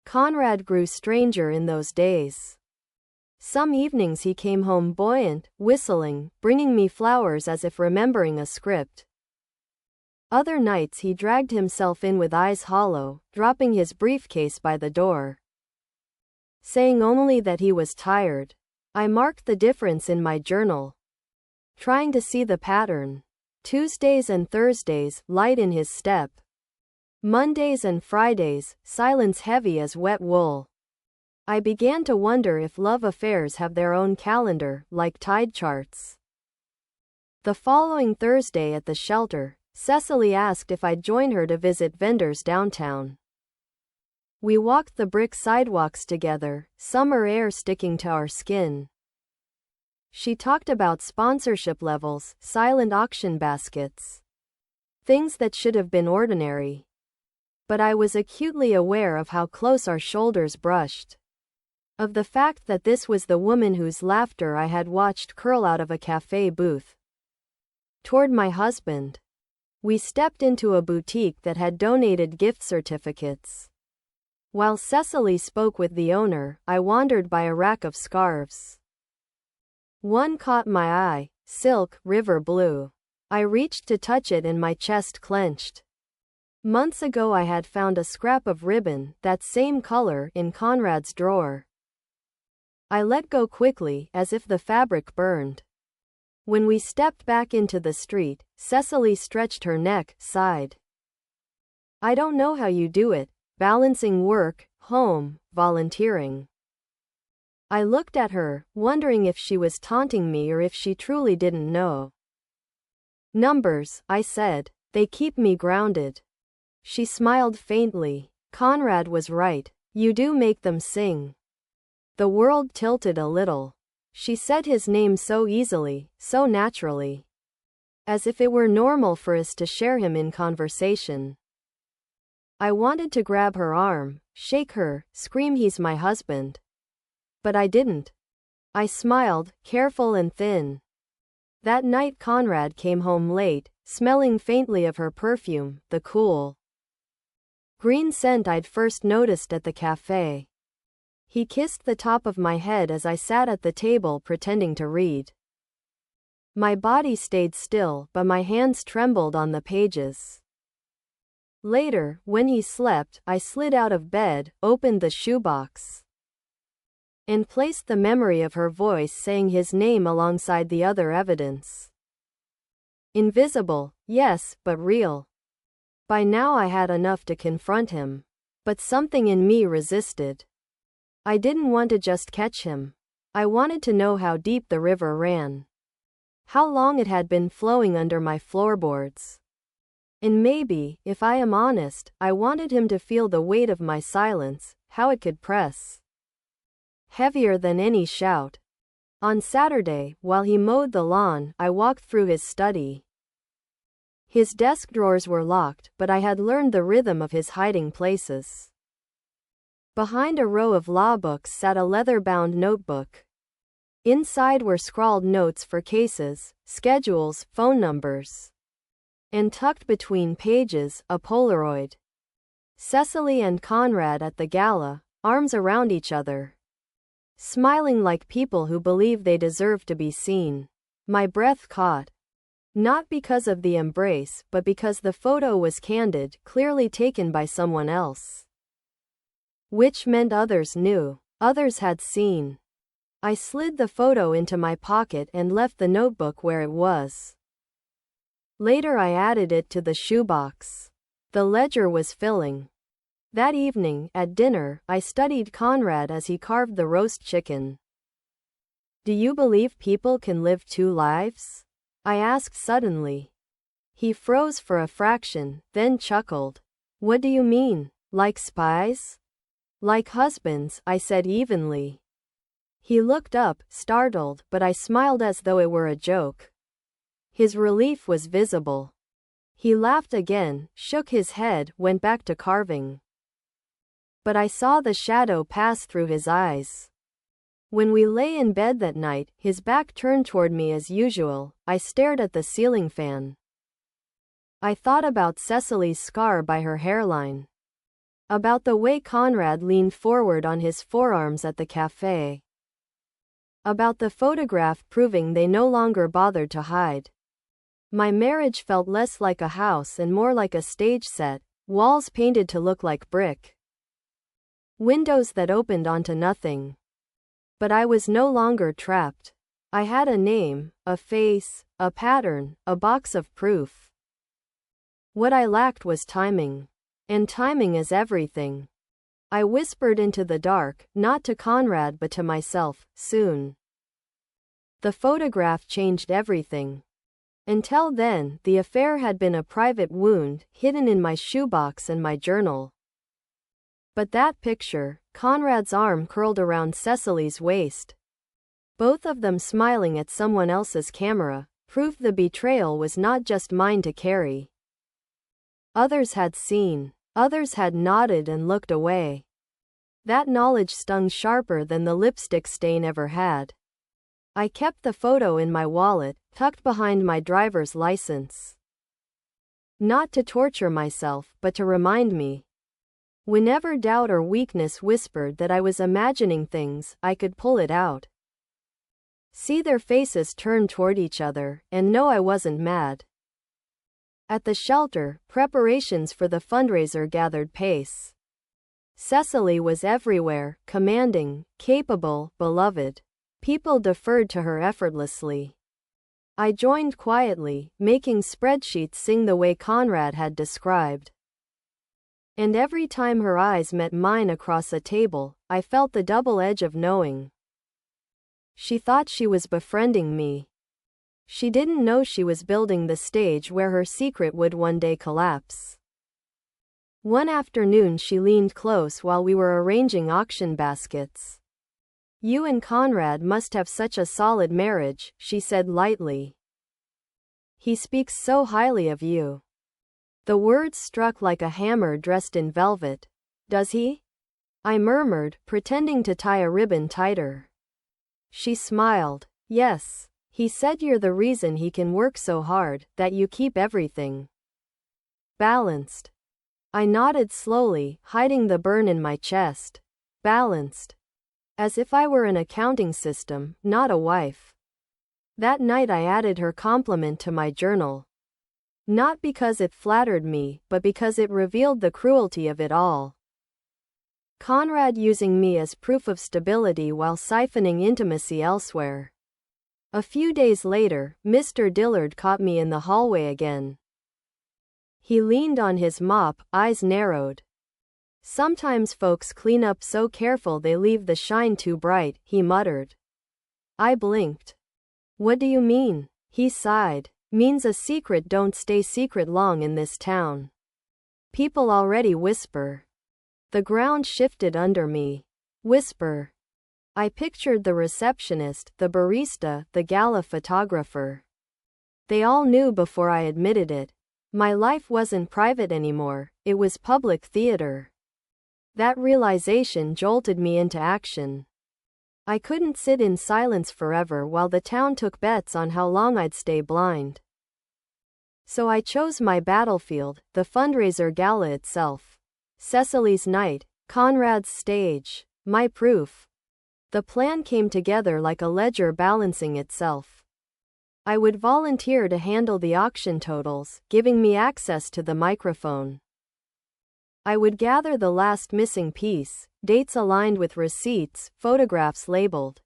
Conrad grew stranger in those days. Some evenings he came home buoyant, whistling, bringing me flowers as if remembering a script. Other nights he dragged himself in with eyes hollow, dropping his briefcase by the door, saying only that he was tired. I marked the difference in my journal, trying to see the pattern. Tuesdays and Thursdays, light in his step. Mondays and Fridays, silence heavy as wet wool. I began to wonder if love affairs have their own calendar, like tide charts. The following Thursday at the shelter, Cecily asked if I'd join her to visit vendors downtown. We walked the brick sidewalks together, summer air sticking to our skin. She talked about sponsorship levels, silent auction baskets. Things that should have been ordinary. But I was acutely aware of how close our shoulders brushed. Of the fact that this was the woman whose laughter I had watched curl out of a café booth. Toward my husband. We stepped into a boutique that had donated gift certificates. While Cecily spoke with the owner, I wandered by a rack of scarves. One caught my eye, silk, river blue. I reached to touch it and my chest clenched. Months ago I had found a scrap of ribbon, that same color, in Conrad's drawer. I let go quickly, as if the fabric burned. When we stepped back into the street, Cecily stretched her neck, sighed. I don't know how you do it, balancing work, home, volunteering. I looked at her, wondering if she was taunting me or if she truly didn't know. Numbers, I said, they keep me grounded. She smiled faintly. Conrad was right. You do make them sing. The world tilted a little. She said his name so easily, so naturally. As if it were normal for us to share him in conversation. I wanted to grab her arm, shake her, scream he's my husband. But I didn't. I smiled, careful and thin. That night Conrad came home late, smelling faintly of her perfume, the cool green scent I'd first noticed at the café. He kissed the top of my head as I sat at the table pretending to read. My body stayed still, but my hands trembled on the pages. Later, when he slept, I slid out of bed, opened the shoebox, and placed the memory of her voice saying his name alongside the other evidence. Invisible, yes, but real. By now I had enough to confront him. But something in me resisted. I didn't want to just catch him. I wanted to know how deep the river ran. How long it had been flowing under my floorboards. And maybe, if I am honest, I wanted him to feel the weight of my silence, how it could press heavier than any shout. On Saturday, while he mowed the lawn, I walked through his study. His desk drawers were locked, but I had learned the rhythm of his hiding places. Behind a row of law books sat a leather-bound notebook. Inside were scrawled notes for cases, schedules, phone numbers. And tucked between pages, a Polaroid. Cecily and Conrad at the gala, arms around each other. Smiling like people who believe they deserve to be seen. My breath caught. Not because of the embrace, but because the photo was candid, clearly taken by someone else. Which meant others knew. Others had seen. I slid the photo into my pocket and left the notebook where it was. Later I added it to the shoebox. The ledger was filling. That evening, at dinner, I studied Conrad as he carved the roast chicken. "Do you believe people can live two lives?" I asked suddenly. He froze for a fraction, then chuckled. "What do you mean? Like spies?" "Like husbands," I said evenly. He looked up, startled, but I smiled as though it were a joke. His relief was visible. He laughed again, shook his head, went back to carving. But I saw the shadow pass through his eyes. When we lay in bed that night, his back turned toward me as usual, I stared at the ceiling fan. I thought about Cecily's scar by her hairline. About the way Conrad leaned forward on his forearms at the café. About the photograph proving they no longer bothered to hide. My marriage felt less like a house and more like a stage set, walls painted to look like brick. Windows that opened onto nothing. But I was no longer trapped. I had a name, a face, a pattern, a box of proof. What I lacked was timing. And timing is everything. I whispered into the dark, not to Conrad but to myself, soon. The photograph changed everything. Until then, the affair had been a private wound, hidden in my shoebox and my journal. But that picture, Conrad's arm curled around Cecily's waist, both of them smiling at someone else's camera, proved the betrayal was not just mine to carry. Others had seen. Others had nodded and looked away. That knowledge stung sharper than the lipstick stain ever had. I kept the photo in my wallet, tucked behind my driver's license. Not to torture myself, but to remind me. Whenever doubt or weakness whispered that I was imagining things, I could pull it out. See their faces turn toward each other, and know I wasn't mad. At the shelter, preparations for the fundraiser gathered pace. Cecily was everywhere, commanding, capable, beloved. People deferred to her effortlessly. I joined quietly, making spreadsheets sing the way Conrad had described. And every time her eyes met mine across a table, I felt the double edge of knowing. She thought she was befriending me. She didn't know she was building the stage where her secret would one day collapse. One afternoon she leaned close while we were arranging auction baskets. You and Conrad must have such a solid marriage, she said lightly. He speaks so highly of you. The words struck like a hammer dressed in velvet. Does he? I murmured, pretending to tie a ribbon tighter. She smiled. Yes. He said you're the reason he can work so hard, that you keep everything balanced. I nodded slowly, hiding the burn in my chest. Balanced. As if I were an accounting system, not a wife. That night I added her compliment to my journal. Not because it flattered me, but because it revealed the cruelty of it all. Conrad using me as proof of stability while siphoning intimacy elsewhere. A few days later, Mr. Dillard caught me in the hallway again. He leaned on his mop, eyes narrowed. Sometimes folks clean up so careful they leave the shine too bright, he muttered. I blinked. What do you mean? He sighed. Means a secret don't stay secret long in this town. People already whisper. The ground shifted under me. Whisper. I pictured the receptionist, the barista, the gala photographer. They all knew before I admitted it. My life wasn't private anymore, it was public theater. That realization jolted me into action. I couldn't sit in silence forever while the town took bets on how long I'd stay blind. So I chose my battlefield, the fundraiser gala itself. Cecily's night, Conrad's stage, my proof. The plan came together like a ledger balancing itself. I would volunteer to handle the auction totals, giving me access to the microphone. I would gather the last missing piece, dates aligned with receipts, photographs labeled,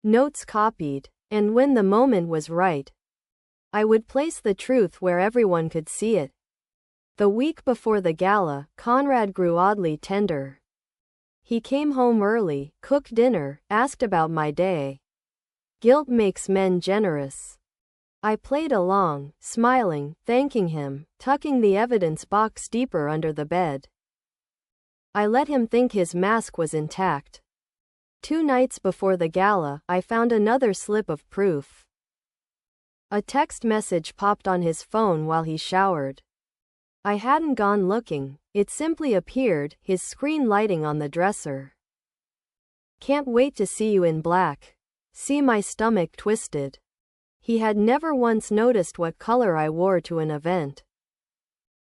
notes copied, and when the moment was right, I would place the truth where everyone could see it. The week before the gala, Conrad grew oddly tender. He came home early, cooked dinner, asked about my day. Guilt makes men generous. I played along, smiling, thanking him, tucking the evidence box deeper under the bed. I let him think his mask was intact. 2 nights before the gala, I found another slip of proof. A text message popped on his phone while he showered. I hadn't gone looking, it simply appeared, his screen lighting on the dresser. Can't wait to see you in black. See my stomach twisted. He had never once noticed what color I wore to an event.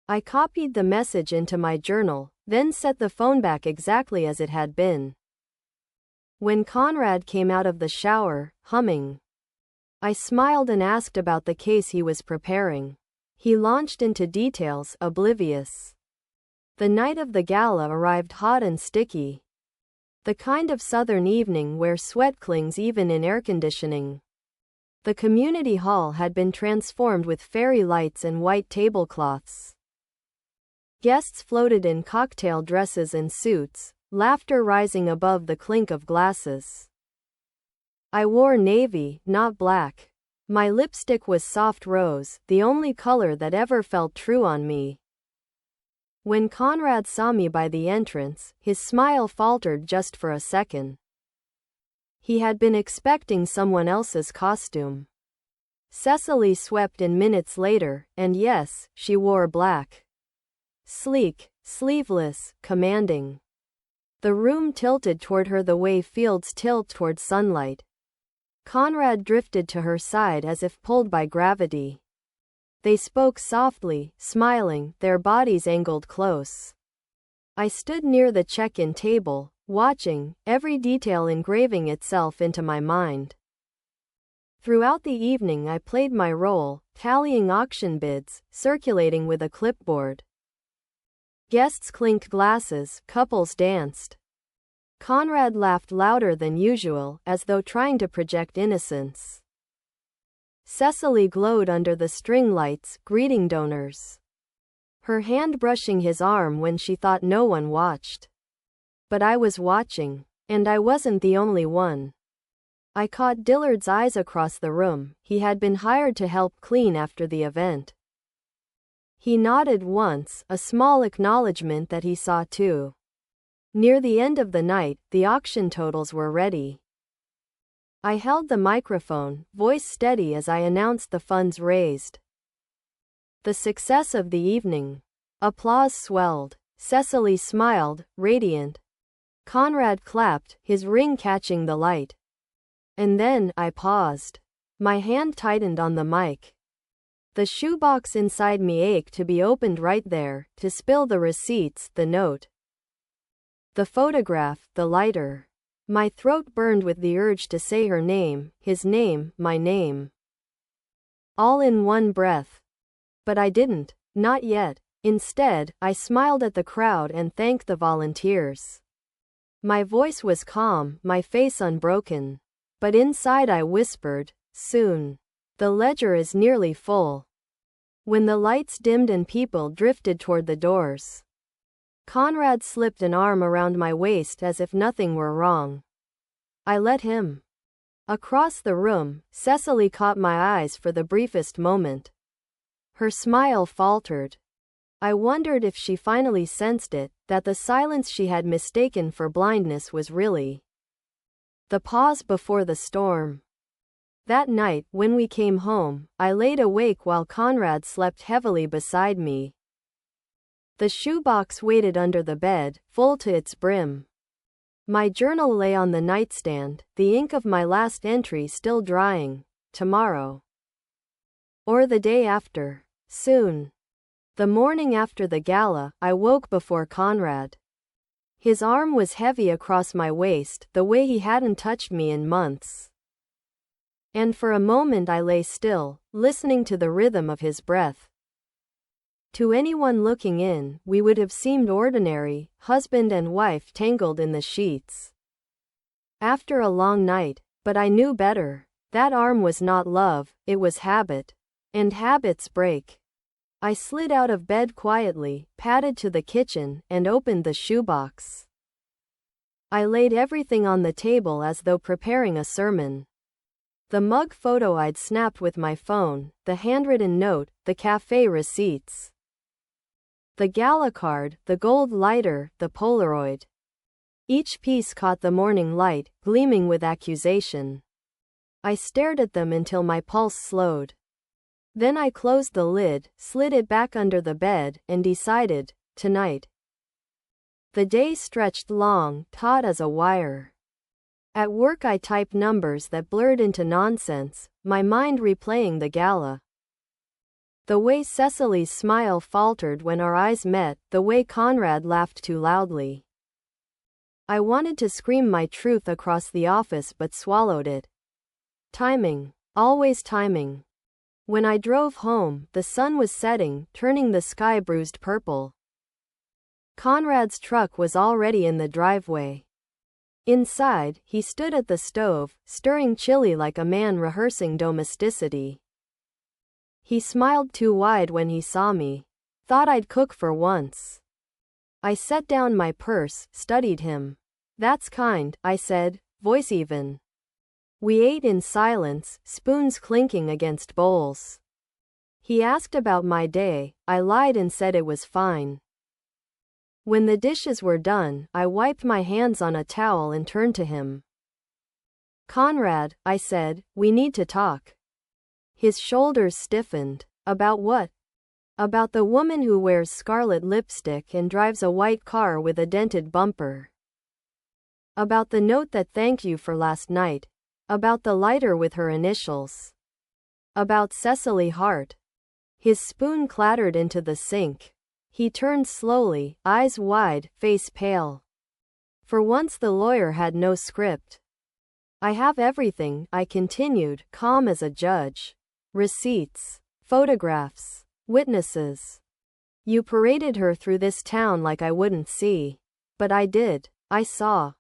I copied the message into my journal, then set the phone back exactly as it had been. When Conrad came out of the shower, humming, I smiled and asked about the case he was preparing. He launched into details, oblivious. The night of the gala arrived hot and sticky. The kind of southern evening where sweat clings even in air conditioning. The community hall had been transformed with fairy lights and white tablecloths. Guests floated in cocktail dresses and suits, laughter rising above the clink of glasses. I wore navy, not black. My lipstick was soft rose, the only color that ever felt true on me. When Conrad saw me by the entrance, his smile faltered just for a second. He had been expecting someone else's costume. Cecily swept in minutes later, and yes, she wore black. Sleek, sleeveless, commanding. The room tilted toward her the way fields tilt toward sunlight. Conrad drifted to her side as if pulled by gravity. They spoke softly, smiling, their bodies angled close. I stood near the check-in table, watching, every detail engraving itself into my mind. Throughout the evening I played my role, tallying auction bids, circulating with a clipboard. Guests clinked glasses, couples danced. Conrad laughed louder than usual, as though trying to project innocence. Cecily glowed under the string lights, greeting donors. Her hand brushing his arm when she thought no one watched. But I was watching. And I wasn't the only one. I caught Dillard's eyes across the room. He had been hired to help clean after the event. He nodded once, a small acknowledgement that he saw too. Near the end of the night, the auction totals were ready. I held the microphone, voice steady as I announced the funds raised. The success of the evening. Applause swelled. Cecily smiled, radiant. Conrad clapped, his ring catching the light. And then, I paused. My hand tightened on the mic. The shoebox inside me ached to be opened right there, to spill the receipts, the note, the photograph, the lighter. My throat burned with the urge to say her name, his name, my name. All in one breath. But I didn't. Not yet. Instead, I smiled at the crowd and thanked the volunteers. My voice was calm, my face unbroken. But inside I whispered, soon. The ledger is nearly full. When the lights dimmed and people drifted toward the doors, Conrad slipped an arm around my waist as if nothing were wrong. I let him. Across the room, Cecily caught my eyes for the briefest moment. Her smile faltered. I wondered if she finally sensed it, that the silence she had mistaken for blindness was really the pause before the storm. That night, when we came home, I laid awake while Conrad slept heavily beside me. The shoebox waited under the bed, full to its brim. My journal lay on the nightstand, the ink of my last entry still drying. Tomorrow. Or the day after. Soon. The morning after the gala, I woke before Conrad. His arm was heavy across my waist, the way he hadn't touched me in months. And for a moment I lay still, listening to the rhythm of his breath. To anyone looking in, we would have seemed ordinary, husband and wife tangled in the sheets. After a long night, but I knew better. That arm was not love, it was habit. And habits break. I slid out of bed quietly, padded to the kitchen, and opened the shoebox. I laid everything on the table as though preparing a sermon. The mug photo I'd snapped with my phone, the handwritten note, the café receipts. The gala card, the gold lighter, the Polaroid. Each piece caught the morning light, gleaming with accusation. I stared at them until my pulse slowed. Then I closed the lid, slid it back under the bed, and decided, tonight. The day stretched long, taut as a wire. At work I typed numbers that blurred into nonsense, my mind replaying the gala. The way Cecily's smile faltered when our eyes met, the way Conrad laughed too loudly. I wanted to scream my truth across the office but swallowed it. Timing. Always timing. When I drove home, the sun was setting, turning the sky bruised purple. Conrad's truck was already in the driveway. Inside, he stood at the stove, stirring chili like a man rehearsing domesticity. He smiled too wide when he saw me. Thought I'd cook for once. I set down my purse, studied him. That's kind, I said, voice even. We ate in silence, spoons clinking against bowls. He asked about my day, I lied and said it was fine. When the dishes were done, I wiped my hands on a towel and turned to him. Conrad, I said, we need to talk. His shoulders stiffened. About what? About the woman who wears scarlet lipstick and drives a white car with a dented bumper. About the note that thanked you for last night. About the lighter with her initials. About Cecily Hart. His spoon clattered into the sink. He turned slowly, eyes wide, face pale. For once the lawyer had no script. I have everything, I continued, calm as a judge. Receipts. Photographs. Witnesses. You paraded her through this town like I wouldn't see. But I did. I saw.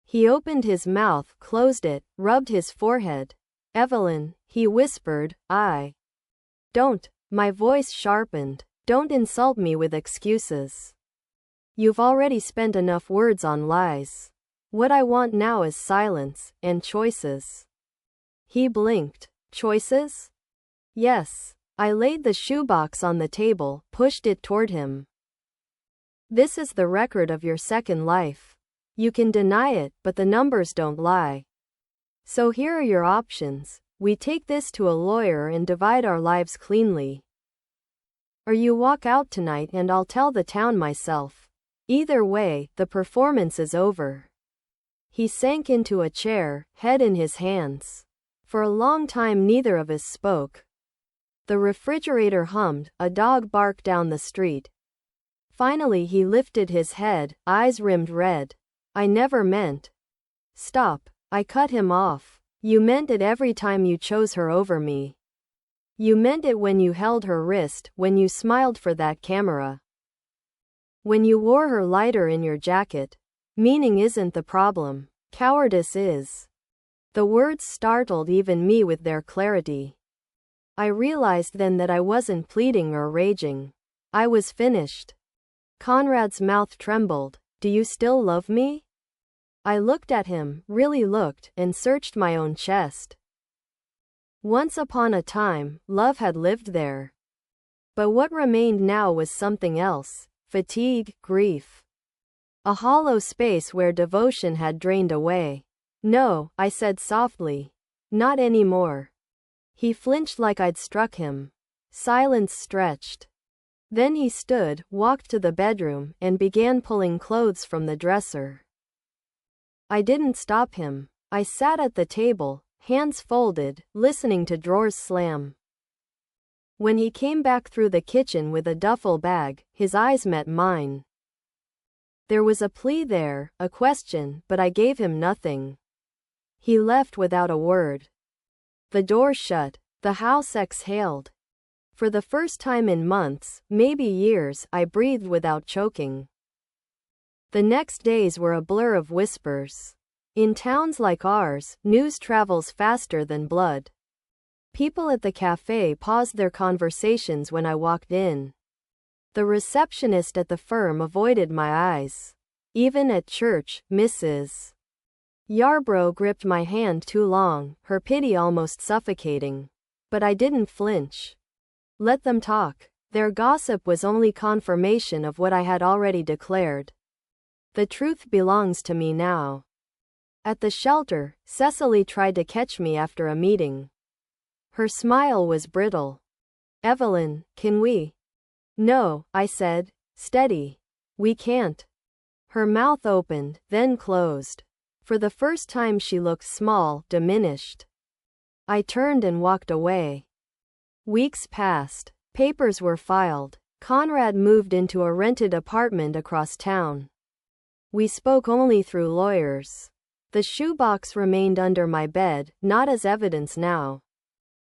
He opened his mouth, closed it, rubbed his forehead. Evelyn, he whispered, don't. My voice sharpened. Don't insult me with excuses. You've already spent enough words on lies. What I want now is silence, and choices. He blinked. Choices? Yes. I laid the shoebox on the table, pushed it toward him. This is the record of your second life. You can deny it, but the numbers don't lie. So here are your options. We take this to a lawyer and divide our lives cleanly. Or you walk out tonight and I'll tell the town myself. Either way, the performance is over. He sank into a chair, head in his hands. For a long time neither of us spoke. The refrigerator hummed, a dog barked down the street. Finally he lifted his head, eyes rimmed red. I never meant. Stop. I cut him off. You meant it every time you chose her over me. You meant it when you held her wrist, when you smiled for that camera. When you wore her lighter in your jacket. Meaning isn't the problem. Cowardice is. The words startled even me with their clarity. I realized then that I wasn't pleading or raging. I was finished. Conrad's mouth trembled. Do you still love me? I looked at him, really looked, and searched my own chest. Once upon a time, love had lived there. But what remained now was something else. Fatigue, grief. A hollow space where devotion had drained away. No, I said softly. Not anymore. He flinched like I'd struck him. Silence stretched. Then he stood, walked to the bedroom, and began pulling clothes from the dresser. I didn't stop him. I sat at the table, hands folded, listening to drawers slam. When he came back through the kitchen with a duffel bag, his eyes met mine. There was a plea there, a question, but I gave him nothing. He left without a word. The door shut. The house exhaled. For the first time in months, maybe years, I breathed without choking. The next days were a blur of whispers. In towns like ours, news travels faster than blood. People at the café paused their conversations when I walked in. The receptionist at the firm avoided my eyes. Even at church, Mrs. Yarbrough gripped my hand too long, her pity almost suffocating. But I didn't flinch. Let them talk. Their gossip was only confirmation of what I had already declared. The truth belongs to me now. At the shelter, Cecily tried to catch me after a meeting. Her smile was brittle. Evelyn, can we? No, I said. Steady. We can't. Her mouth opened, then closed. For the first time she looked small, diminished. I turned and walked away. Weeks passed. Papers were filed. Conrad moved into a rented apartment across town. We spoke only through lawyers. The shoebox remained under my bed, not as evidence now,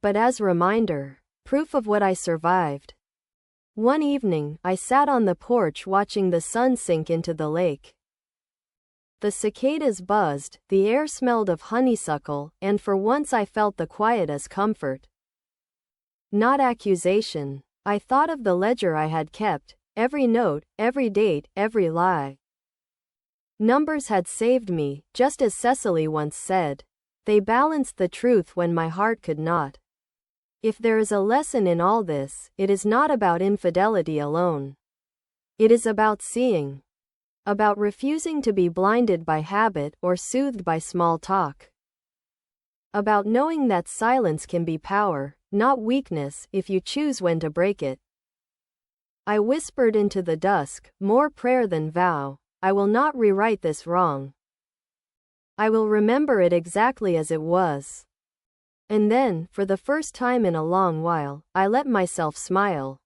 but as reminder, proof of what I survived. One evening, I sat on the porch watching the sun sink into the lake. The cicadas buzzed, the air smelled of honeysuckle, and for once I felt the quiet as comfort. Not accusation. I thought of the ledger I had kept, every note, every date, every lie. Numbers had saved me, just as Cecily once said. They balanced the truth when my heart could not. If there is a lesson in all this, it is not about infidelity alone. It is about seeing. About refusing to be blinded by habit or soothed by small talk. About knowing that silence can be power, not weakness, if you choose when to break it. I whispered into the dusk, more prayer than vow. I will not rewrite this wrong. I will remember it exactly as it was. And then, for the first time in a long while, I let myself smile.